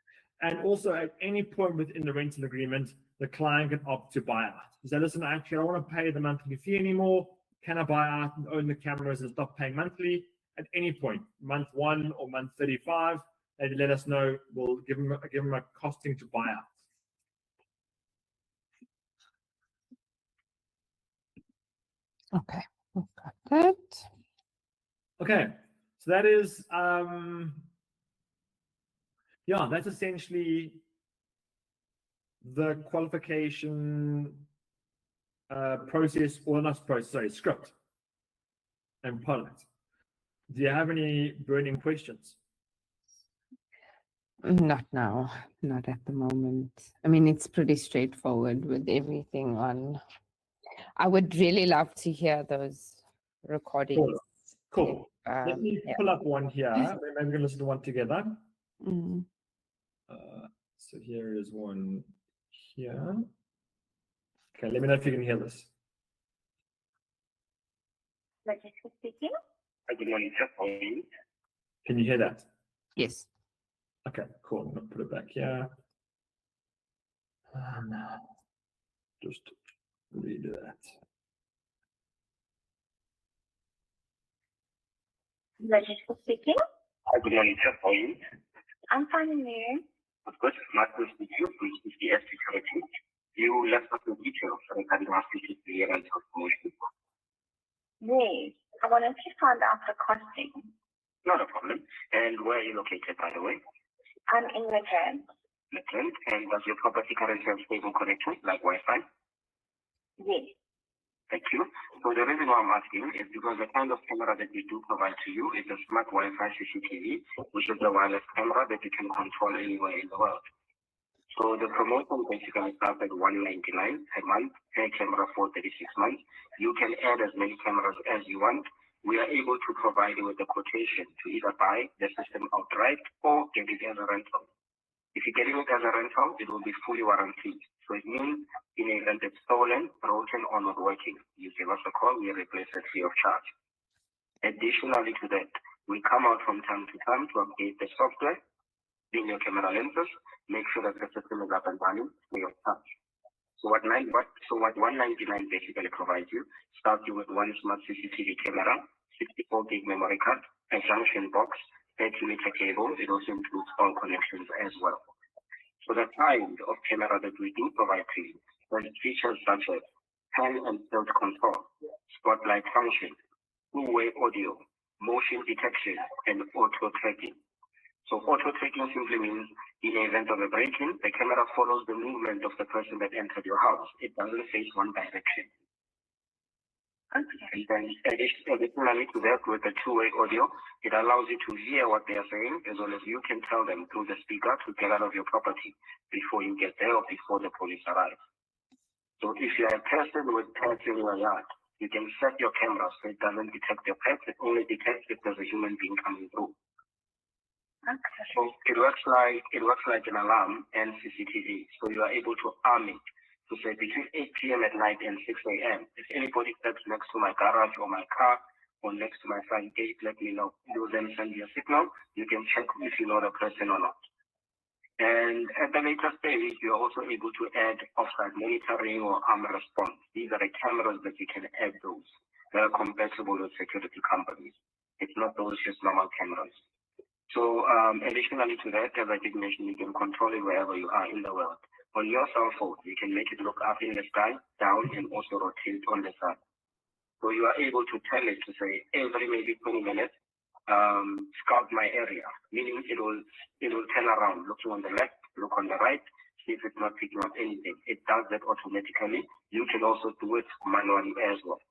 And also at any point within the rental agreement, the client can opt to buy out. So listen, actually, I don't want to pay the monthly fee anymore. Can I buy out and own the cameras and stop paying monthly? At any point, month 1 or month 35, they let us know. We'll give them a costing to buy out. Okay. Got that. Okay. So that is yeah, that's essentially the qualification process, or not process, sorry, script and product. Do you have any burning questions? Not now, not at the moment. I mean, it's pretty straightforward with everything on. I would really love to hear those recordings. Cool. Let me Yeah. pull up one here. Maybe we can listen to one together. Mm. So here is one here. Okay, let me know if you can hear this. Speaking. Good morning, sir. How are you? Can you hear that? Yes. Okay, cool. I'm gonna put it back here. Just redo that. Register speaking. Good morning, sir. How are you? I'm fine, and you? Of course, my question to you, please, is the security. You left us the details regarding our CCTV rental promotion. Yes, I wanted to find out the costing. Not a problem. And where are you located, by the way? I'm in Midland. Midland? And does your property currently have stable connection, like Wi-Fi? Yes. Thank you. So the reason why I'm asking is because the kind of camera that we do provide to you is a smart Wi-Fi CCTV, which is a wireless camera that you can control anywhere in the world. So the promotion basically starts at $199 per month per camera for 36 months. You can add as many cameras as you want. We are able to provide you with a quotation to either buy the system outright or get it as a rental. If you're getting it as a rental, it will be fully warranted. So it means in the event it's stolen, broken, or not working, you give us a call, we replace it free of charge. Additionally to that, we come out from time to time to update the software in your camera lenses, make sure that the system is up and running free of charge. So what $199 basically provides you, starts you with one smart CCTV camera, 64 gig memory card, a junction box, 30-meter cable. It also includes all connections as well. So the kind of camera that we do provide to you has features such as pan and tilt control, spotlight function, two-way audio, motion detection, and auto tracking. So auto tracking simply means in the event of a break-in, the camera follows the movement of the person that entered your house. It doesn't face one direction. Okay. And then additionally to that, with the two-way audio, it allows you to hear what they are saying, as well as you can tell them through the speaker to get out of your property before you get there or before the police arrive. So if you are a person with pets in your yard, you can set your camera so it doesn't detect your pets. It only detects if there's a human being coming through. Okay. So it works like an alarm and CCTV. So you are able to arm it to say between 8 p.m. at night and 6 a.m. If anybody steps next to my garage or my car or next to my front gate, let me know. You will then send you a signal. You can check if you know the person or not. And at the later stage, you are also able to add offsite monitoring or arm response. These are the cameras that you can add those that are compatible with security companies. It's not those just normal cameras. So additionally to that, as I did mention, you can control it wherever you are in the world. On your cell phone, you can make it look up in the sky, down, and also rotate on the side. So you are able to tell it to say every maybe 20 minutes, scout my area, meaning it will turn around, looking on the left, look on the right, see if it's not picking up anything. It does that automatically. You can also do it manually as well.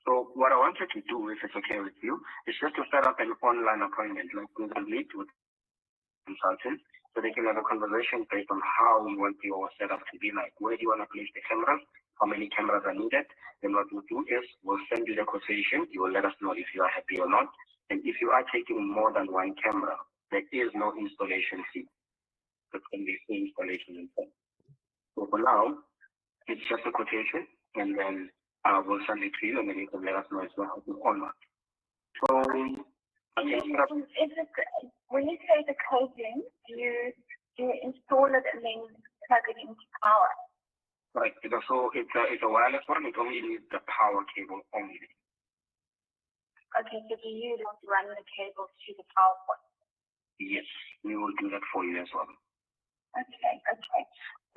So what I wanted to do, if it's okay with you, is just to set up an online appointment, like Google Meet with consultants, so they can have a conversation based on how you want your setup to be like. Where do you want to place the cameras? How many cameras are needed? Then what we'll do is we'll send you the quotation. You will let us know if you are happy or not. And if you are taking more than one camera, there is no installation fee. There can be free installation instead. So for now, it's just a quotation, and then we'll send it to you, and then you can let us know if you're happy or not. So, When you say the cabling, do you install it and then plug it into power? right. So it's a wireless one. It only needs the power cable only. Okay, so do you want to run the cable to the power point? Yes, we will do that for you as well. Okay.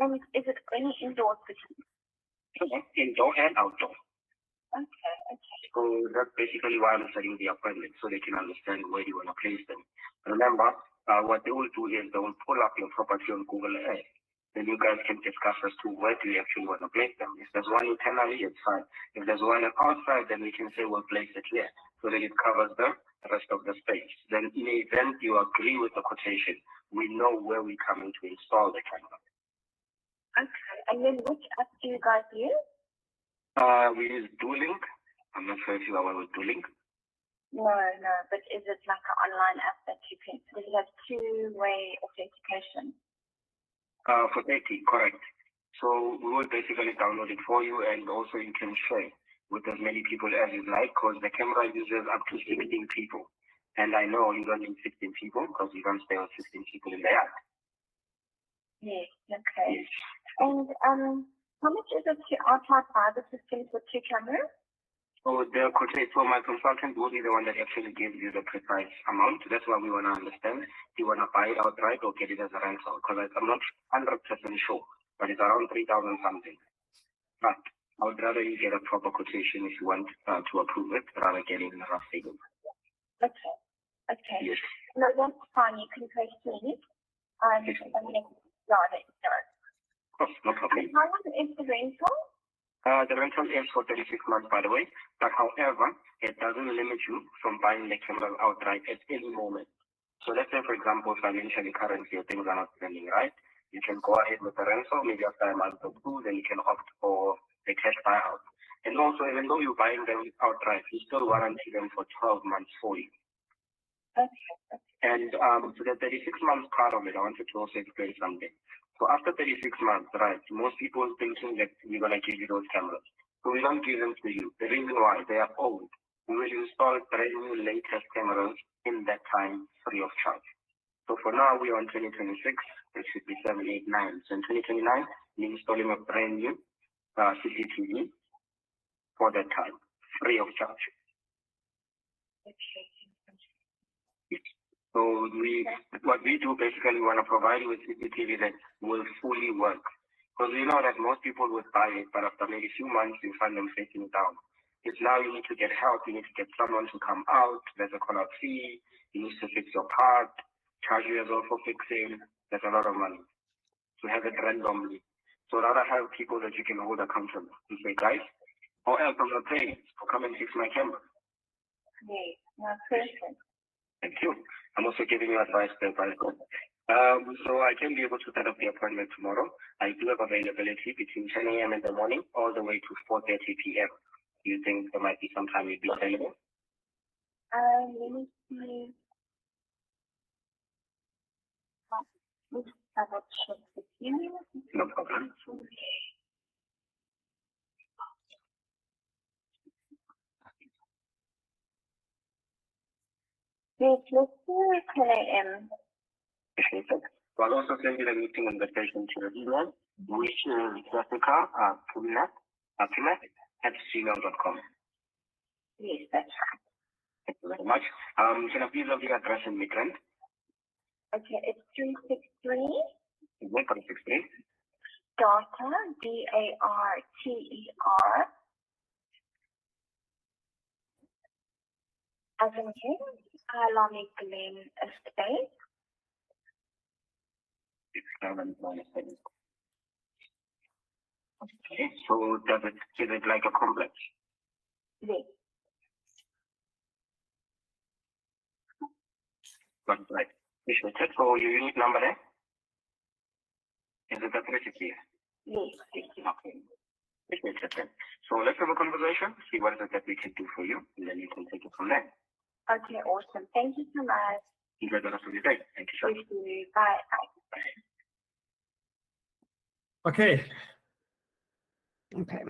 And is it only indoor fitting? Indoor and outdoor. Okay. So that's basically why I'm setting the appointment, so they can understand where you want to place them. Remember, what they will do is they will pull up your property on Google Earth. Then you guys can discuss as to where do you actually want to place them. If there's one internally, it's fine. If there's one outside, then we can say we'll place it here, so that it covers the rest of the space. Then in the event you agree with the quotation, we know where we're coming to install the camera. Okay. And then which app do you guys use? We use Duolink. I'm not sure if you are aware with Duolink. No, but is it like an online app that you can, does it have two-way authentication? For safety, correct. So we will basically download it for you, and also you can share with as many people as you like, because the camera uses up to 16 people. And I know you don't need 16 people, because you don't stay with 16 people in the yard. Yes, okay. Yes. And how much is it to outright buy the system for 2 cameras? So my consultant will be the one that actually gives you the precise amount. That's why we want to understand. Do you want to buy it outright or get it as a rental? Because I'm not 100% sure, but it's around 3,000 something. But I would rather you get a proper quotation if you want to approve it, rather getting a rough figure. Okay. Yes. No, that's fine. You can proceed. Yes. And then, yeah, let's start. Of course, no problem. And how long is the rental? The rental is for 36 months, by the way. But however, it doesn't limit you from buying the cameras outright at any moment. So let's say, for example, financially, currently, things are not spending right. you can go ahead with the rental, maybe after a month or two, then you can opt for the cash buyout. And also, even though you're buying them outright, you still warranty them for 12 months for you. And so the 36 months part of it, I wanted to also explain something. So after 36 months, right, most people are thinking that we're going to give you those cameras. So we don't give them to you. The reason why, they are old. We will install brand new latest cameras in that time free of charge. So for now, we're on 2026, it should be 7, 8, 9. So in 2029, we're installing a brand new CCTV for that time, free of charge. So what we do basically, we want to provide you with CCTV that will fully work. Because we know that most people would buy it, but after maybe a few months, you find them facing down. It's now you need to get help, you need to get someone to come out, there's a call-out fee, you need to fix your part, charge you as well for fixing, there's a lot of money to have it randomly. So rather have people that you can hold accountable. You say, guys, or else I'm not paying, so come and fix my camera. Yes, no, perfect. Thank you. I'm also giving you advice step by step. So I can be able to set up the appointment tomorrow. I do have availability between 10 a.m. in the morning all the way to 4:30 p.m. Do you think there might be some time you'd be available? Let me see. Let's double check with you. No problem. Yes, let's do 10 a.m. So I'll also send you the meeting invitation to your email, which is jessica@gmail.com. Yes, that's right. Thank you very much. Can I please have the address in Midrand? Okay, it's 363 1.63. Darter, Darter, Avenue, Alami Glen Estate. Okay, so is it like a complex? Yes. Got it, right. So your unit number there? Is it the 360? Yes. Okay. So let's have a conversation, see what is it that we can do for you, and then you can take it from there. Okay, awesome. Thank you so much. Enjoy the rest of your day. Thank you, sir. Thank you. Bye. Okay. Okay.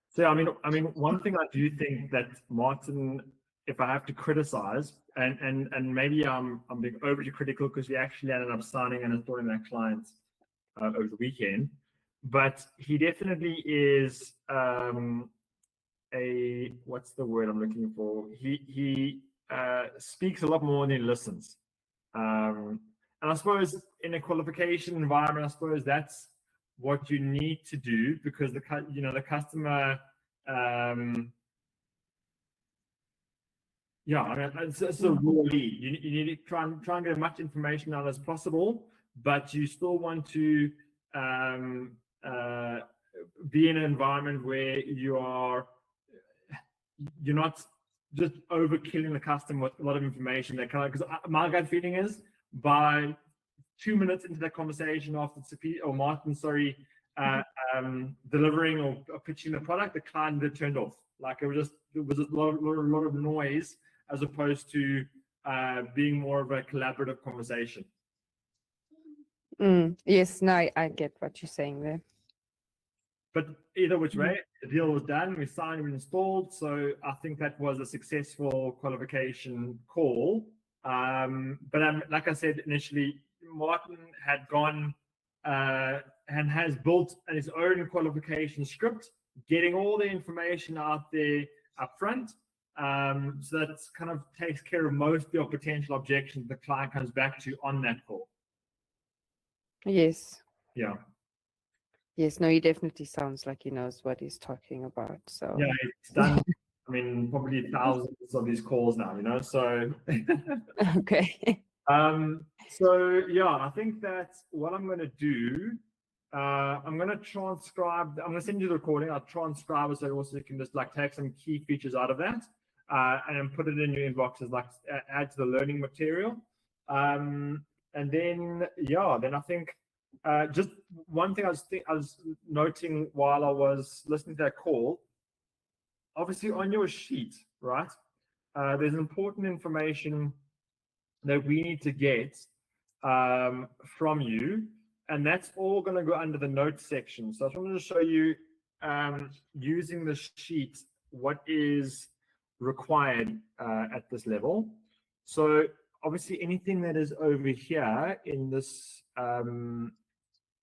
So I mean, one thing I do think that Martin, if I have to criticize, and maybe I'm being overly critical because we actually ended up signing and installing that client over the weekend, but he definitely is what's the word I'm looking for? He speaks a lot more than he listens, and I suppose in a qualification environment, I suppose that's what you need to do, because the customer, I mean, it's a raw lead. You need to try and get as much information out as possible, but you still want to be in an environment where you're not just overkilling the customer with a lot of information. That kind of, because my gut feeling is by 2 minutes into that conversation after Martin, delivering or pitching the product, the client had turned off. Like it was a lot of noise as opposed to being more of a collaborative conversation. Yes, no, I get what you're saying there. But either which way, the deal was done, we signed, we installed. So I think that was a successful qualification call. But like I said initially, Martin had gone and has built his own qualification script, getting all the information out there up front. So that kind of takes care of most of your potential objections the client comes back to on that call. Yes. Yeah. Yes, no, he definitely sounds like he knows what he's talking about. So yeah, he's done, I mean, probably thousands of these calls now, so. Okay. So yeah, I think that's what I'm going to do. I'm going to transcribe, I'm going to send you the recording. I'll transcribe it so also you can just like take some key features out of that and put it in your inboxes, like add to the learning material. And then, yeah, then I think Just one thing I was noting while I was listening to that call, obviously on your sheet, right? There's important information that we need to get from you, and that's all going to go under the notes section. So I just wanted to show you using the sheet what is required at this level. So obviously anything that is over here in this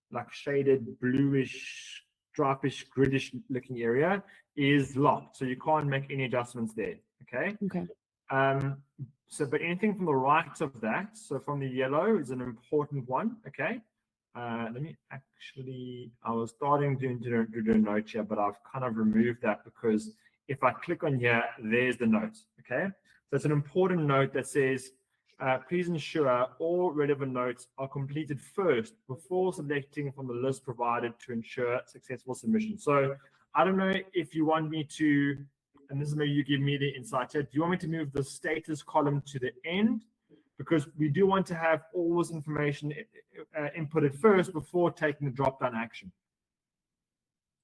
like shaded bluish, stripish, gridish looking area is locked. So you can't make any adjustments there. Okay. Okay. But anything from the right of that, so from the yellow is an important one. Okay. Let me actually, I was starting to do a note here, but I've kind of removed that because if I click on here, there's the note. Okay. So it's an important note that says, please ensure all relevant notes are completed first before selecting from the list provided to ensure successful submission. So I don't know if you want me to, and this is maybe you give me the insight here, do you want me to move the status column to the end? Because we do want to have all this information inputted first before taking the drop-down action.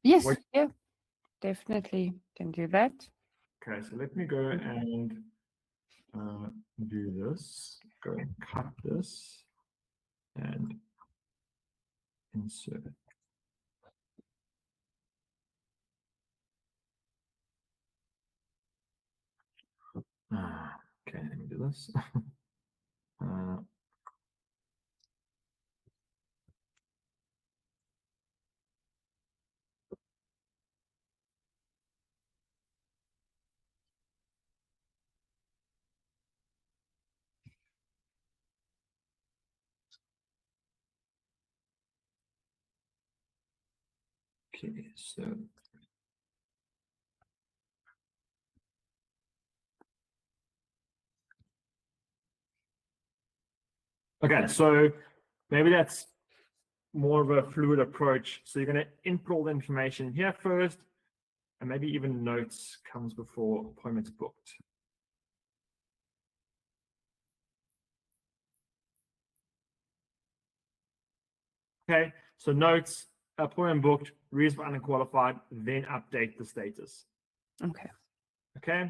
Yes, yeah, definitely can do that. Okay, so let me go and do this. Go and cut this and insert. Okay, let me do this. Okay, so okay, so maybe that's more of a fluid approach. So you're going to input all the information here first, and maybe even notes comes before appointments booked. Okay, so notes, appointment booked, reason for unqualified, then update the status. Okay. Okay,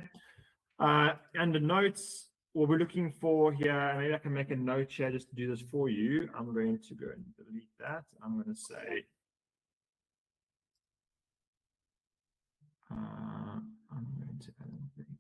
and the notes, what we're looking for here, maybe I can make a note here just to do this for you. I'm going to go and delete that. I'm going to say, I'm going to add anything.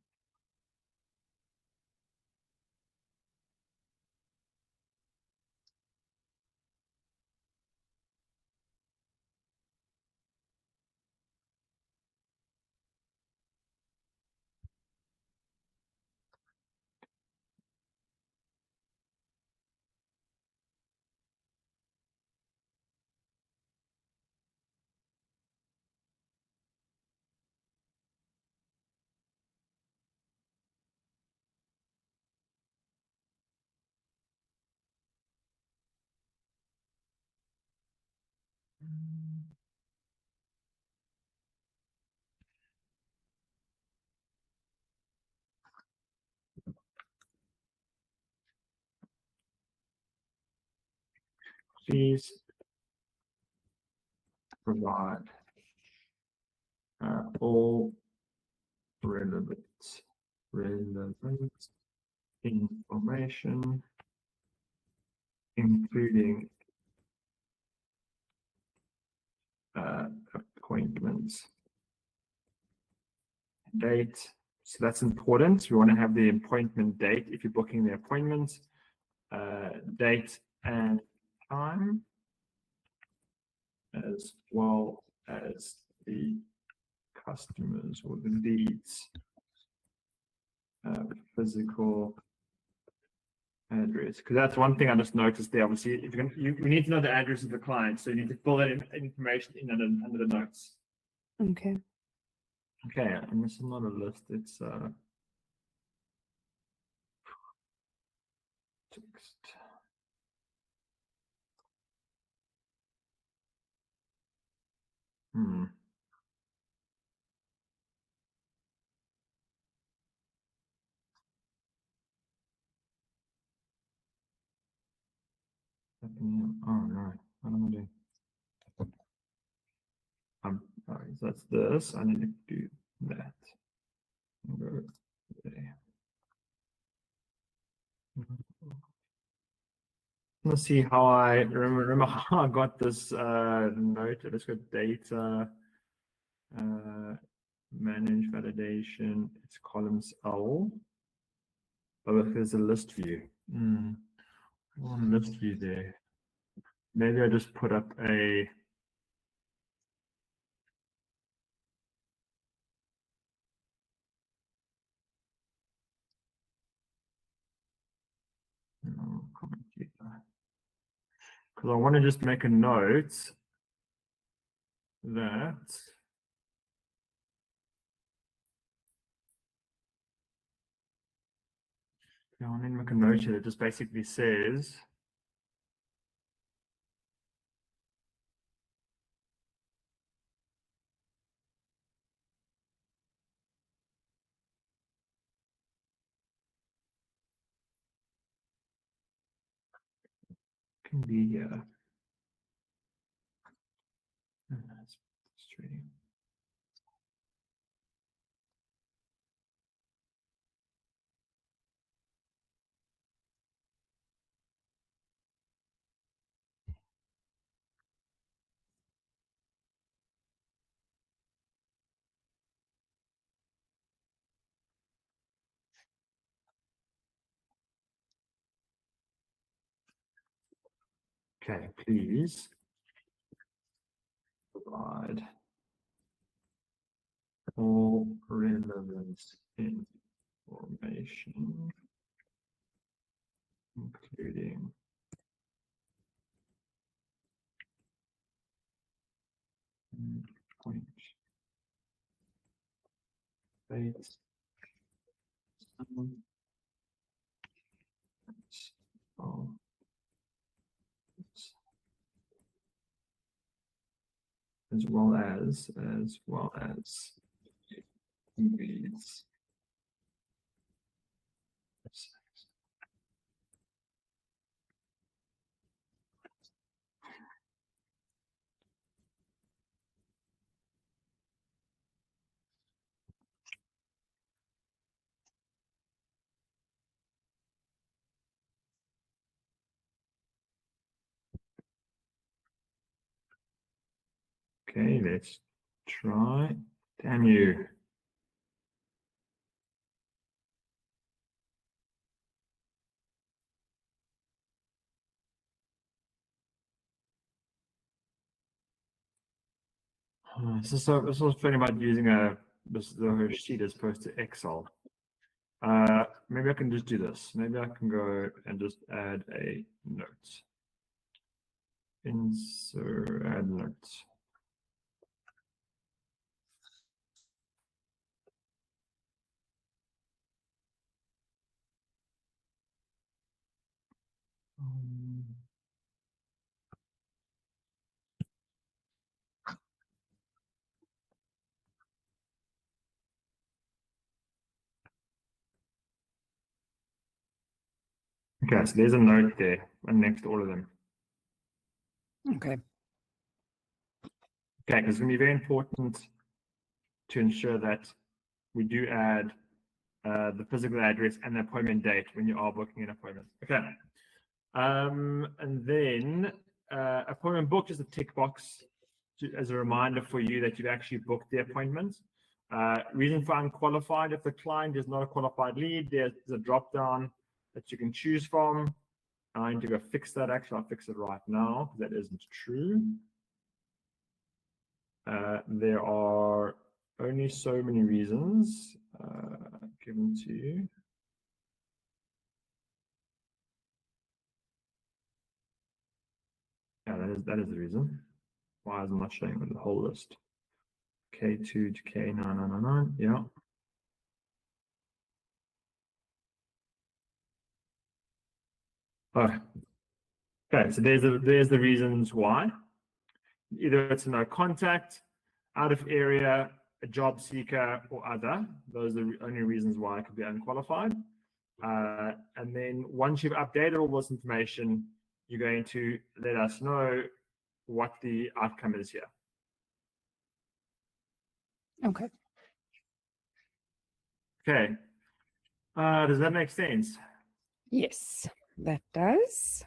Please provide all relevant information, including appointment date. So that's important. We want to have the appointment date if you're booking the appointment, date and time, as well as the customers or the leads physical address, because that's one thing I just noticed there. Obviously, if you're you need to know the address of the client, so you need to fill that information in under the notes. Okay. Okay, and this is not a list, it's text. Oh no. What am I doing? Sorry, so that's this. I need to do that. Go there. Let's see how I remember how I got this note. Let's go data, manage validation. It's columns L. Oh, look, there's a list view. List view there. Maybe I just put up a. Because I want to just make a note that I want to make a note here that just basically says can be here. That's frustrating. Okay, please provide all relevant information, including point dates, as well as these. Okay, let's try. Damn you. This was funny about using the sheet as opposed to Excel. Maybe I can just do this. Maybe I can go and just add a note. Insert add notes. Okay, so there's a note there next to all of them. Okay. Okay, because it's going to be very important to ensure that we do add the physical address and the appointment date when you are booking an appointment. Okay. And then appointment booked is a tick box as a reminder for you that you've actually booked the appointment. Reason for unqualified: if the client is not a qualified lead, there's a drop down that you can choose from. I need to go fix that. Actually, I'll fix it right now because that isn't true. There are only so many reasons given to you. Yeah, that is the reason. Why is it not showing the whole list? K2 to K9999, yeah. Oh, okay, so there's the reasons why. Either it's a no contact, out of area, a job seeker, or other. Those are the only reasons why it could be unqualified. And then once you've updated all this information, you're going to let us know what the outcome is here. Okay. Okay. Does that make sense? Yes, that does.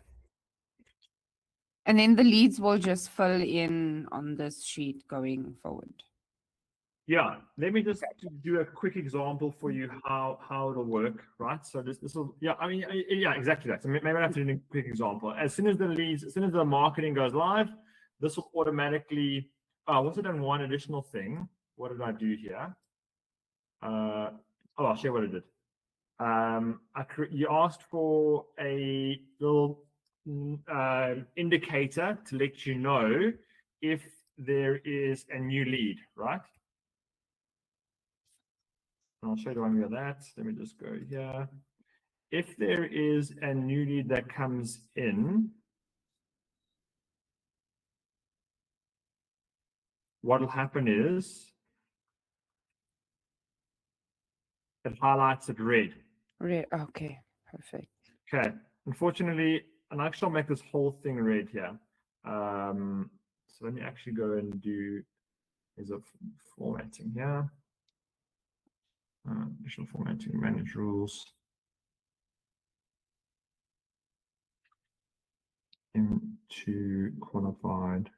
And then the leads will just fill in on this sheet going forward. Yeah, let me just do a quick example for you how it'll work, right? So this will, yeah, I mean, yeah, exactly that. So maybe I have to do a quick example. As soon as the marketing goes live, this will automatically. Oh, was it on one additional thing? What did I do here? I'll share what I did. You asked for a little indicator to let you know if there is a new lead, right? And I'll show you the one with that. Let me just go here. If there is a new lead that comes in, what will happen is it highlights it red. Red. Okay, perfect. Okay. Unfortunately, and actually I'll make this whole thing red here. So let me actually go and do is a formatting here. Additional formatting, manage rules. Into qualified.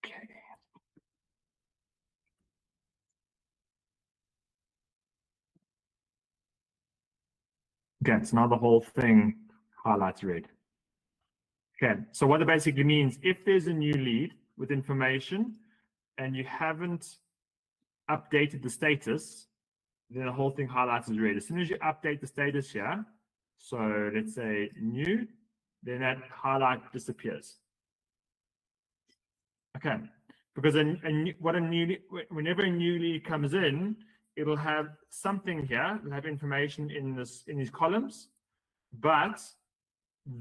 Okay. Okay, so now the whole thing highlights red. Okay, so what it basically means, if there's a new lead with information and you haven't updated the status, then the whole thing highlights as red. As soon as you update the status here, so let's say new, then that highlight disappears. Okay, because whenever a new lead comes in, it'll have something here, it'll have information in these columns, but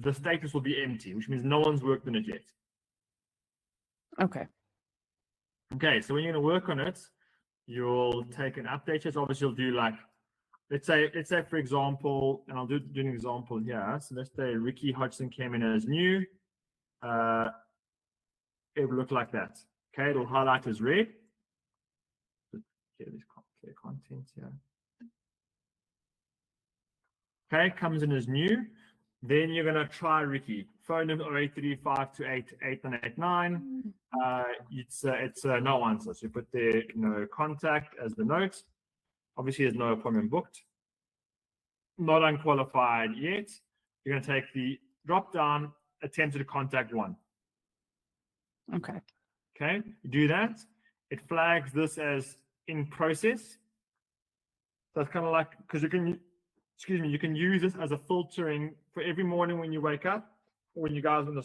the status will be empty, which means no one's worked on it yet. Okay. Okay, so when you're going to work on it, you'll take an update test. Obviously, you'll do like, let's say for example, and I'll do an example here. So let's say Ricky Hodgson came in as new. It will look like that. Okay, it'll highlight as red. Okay, there's clear content here. Okay, comes in as new. Then you're going to try Ricky. Phone number 0835288989. It's no answer. So you put there no contact as the note. Obviously, there's no appointment booked. Not unqualified yet. You're going to take the drop down, attempted to contact one. Okay. Okay, you do that. It flags this as in process. So it's kind of like, because you can, you can use this as a filtering for every morning when you wake up, or when you're going to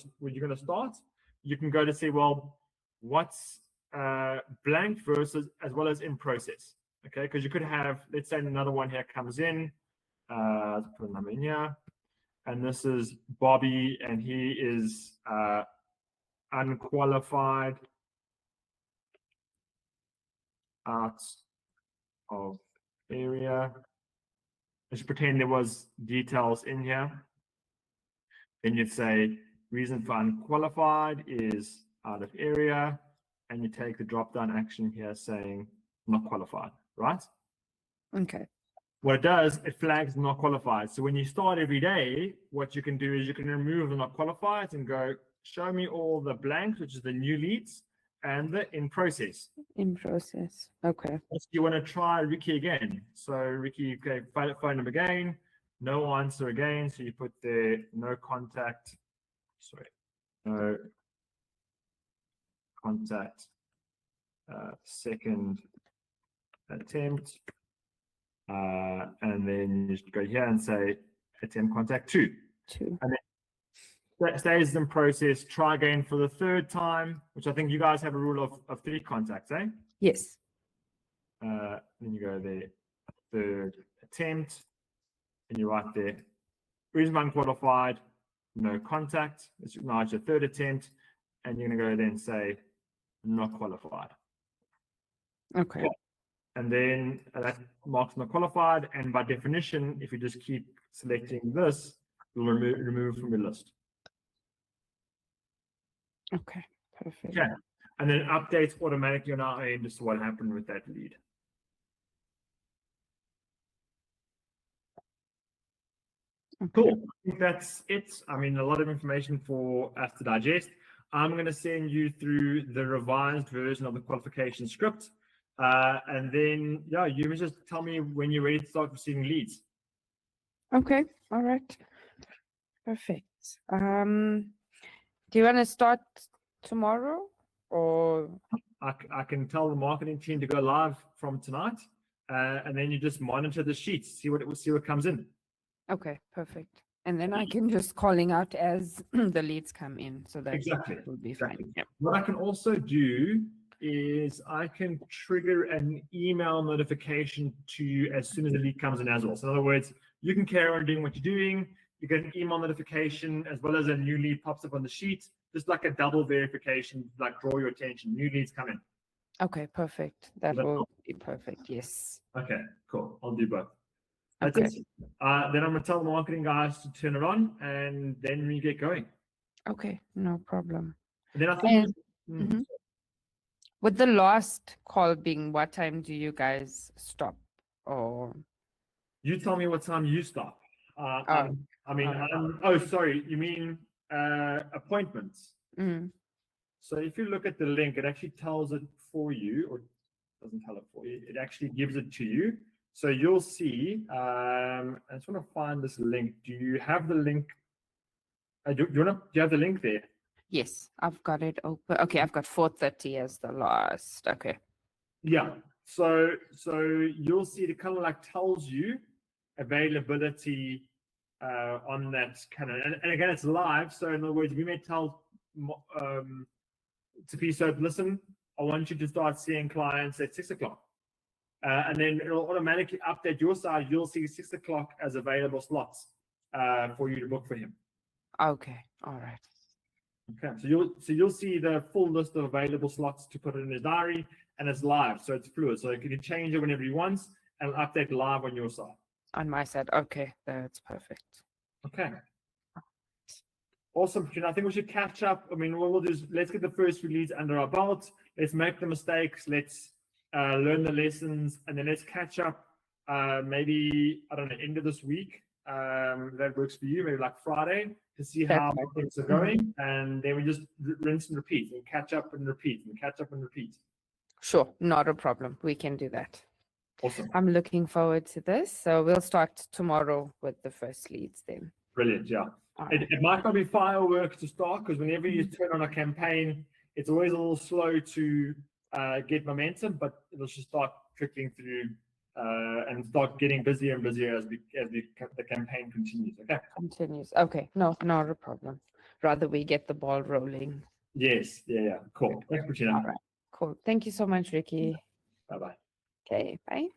start. You can go to say, well, what's blank versus as well as in process. Okay, because you could have, let's say another one here comes in. Let's put a number in here, and this is Bobby, and he is unqualified, out of area. Let's pretend there was details in here. Then you'd say reason for unqualified is out of area, and you take the drop down action here saying not qualified, right? Okay. What it does, it flags not qualified. So when you start every day, what you can do is you can remove the not qualified and go, show me all the blanks, which is the new leads, and the in process. In process. Okay. You want to try Ricky again. So Ricky, okay, phone number again, no answer again. So you put there no contact, no contact, second attempt. And then you just go here and say attempt contact 2. 2. And then that stays in process. Try again for the 3rd time, which I think you guys have a rule of 3 contacts, eh? Yes. Then you go there, 3rd attempt, and you write there, reason unqualified, no contact. It's acknowledge your 3rd attempt, and you're going to go there and say not qualified. Okay. And then that marks not qualified. And by definition, if you just keep selecting this, you'll remove from your list. Okay. Perfect. Okay. And then updates automatically on our end as to what happened with that lead. Cool. I think that's it. I mean, a lot of information for us to digest. I'm going to send you through the revised version of the qualification script. And then, yeah, you must just tell me when you're ready to start receiving leads. Okay. All right. Perfect. Do you want to start tomorrow or? I can tell the marketing team to go live from tonight, and then you just monitor the sheets, see what comes in. Okay, perfect. And then I can just calling out as the leads come in, so that Exactly. will be Exactly. fine. Yeah. What I can also do is I can trigger an email notification to you as soon as the lead comes in as well. So in other words, you can carry on doing what you're doing. You get an email notification as well as a new lead pops up on the sheet, just like a double verification, like draw your attention. New leads come in. Okay, perfect. That that will help? be perfect. Yes. Okay, cool. I'll do both. That's Okay. it. Then I'm gonna tell the marketing guys to turn it on, and then we get going. Okay, no problem. And then I think Mhm. With the last call being, what time do you guys stop? Or you tell me what time you stop. Oh, Oh, sorry. You mean appointments? mm, So if you look at the link, it actually tells it for you, or doesn't tell it for you. It actually gives it to you. So you'll see. I just want to find this link. Do you have the link? Do you have the link there? yes, I've got it open. Okay, I've got 4:30 as the last. Okay. Yeah. So you'll see it kind of like tells you availability on that kind of, and again, it's live. So in other words, we may tell to be so listen, I want you to start seeing clients at 6 o'clock. And then it'll automatically update your side. You'll see 6 o'clock as available slots for you to book for him. Okay. All right. Okay, so you'll see the full list of available slots to put it in his diary, and it's live, so it's fluid. So you can change it whenever he wants, and it'll update live on your side. On my side. Okay, that's perfect. Okay. Awesome. I think we should catch up. I mean, what we'll do is let's get the first few leads under our belt. Let's make the mistakes. Let's learn the lessons, and then let's catch up. Maybe I don't know, end of this week. That works for you. Maybe like Friday to see how things are going, and then we just rinse and repeat, and catch up and repeat, and catch up and repeat. Sure, not a problem. We can do that. Awesome. I'm looking forward to this. So we'll start tomorrow with the first leads then. Brilliant. Yeah. All right. It might not be fireworks to start, because whenever you turn on a campaign, it's always a little slow to get momentum, but it'll just start trickling through and start getting busier and busier as the campaign continues. Okay. Continues. Okay, no, not a problem. Rather we get the ball rolling. Yes. Yeah. Cool. Thanks, Bettina. All right. Cool. Thank you so much, Ricky. Bye bye. Okay, bye.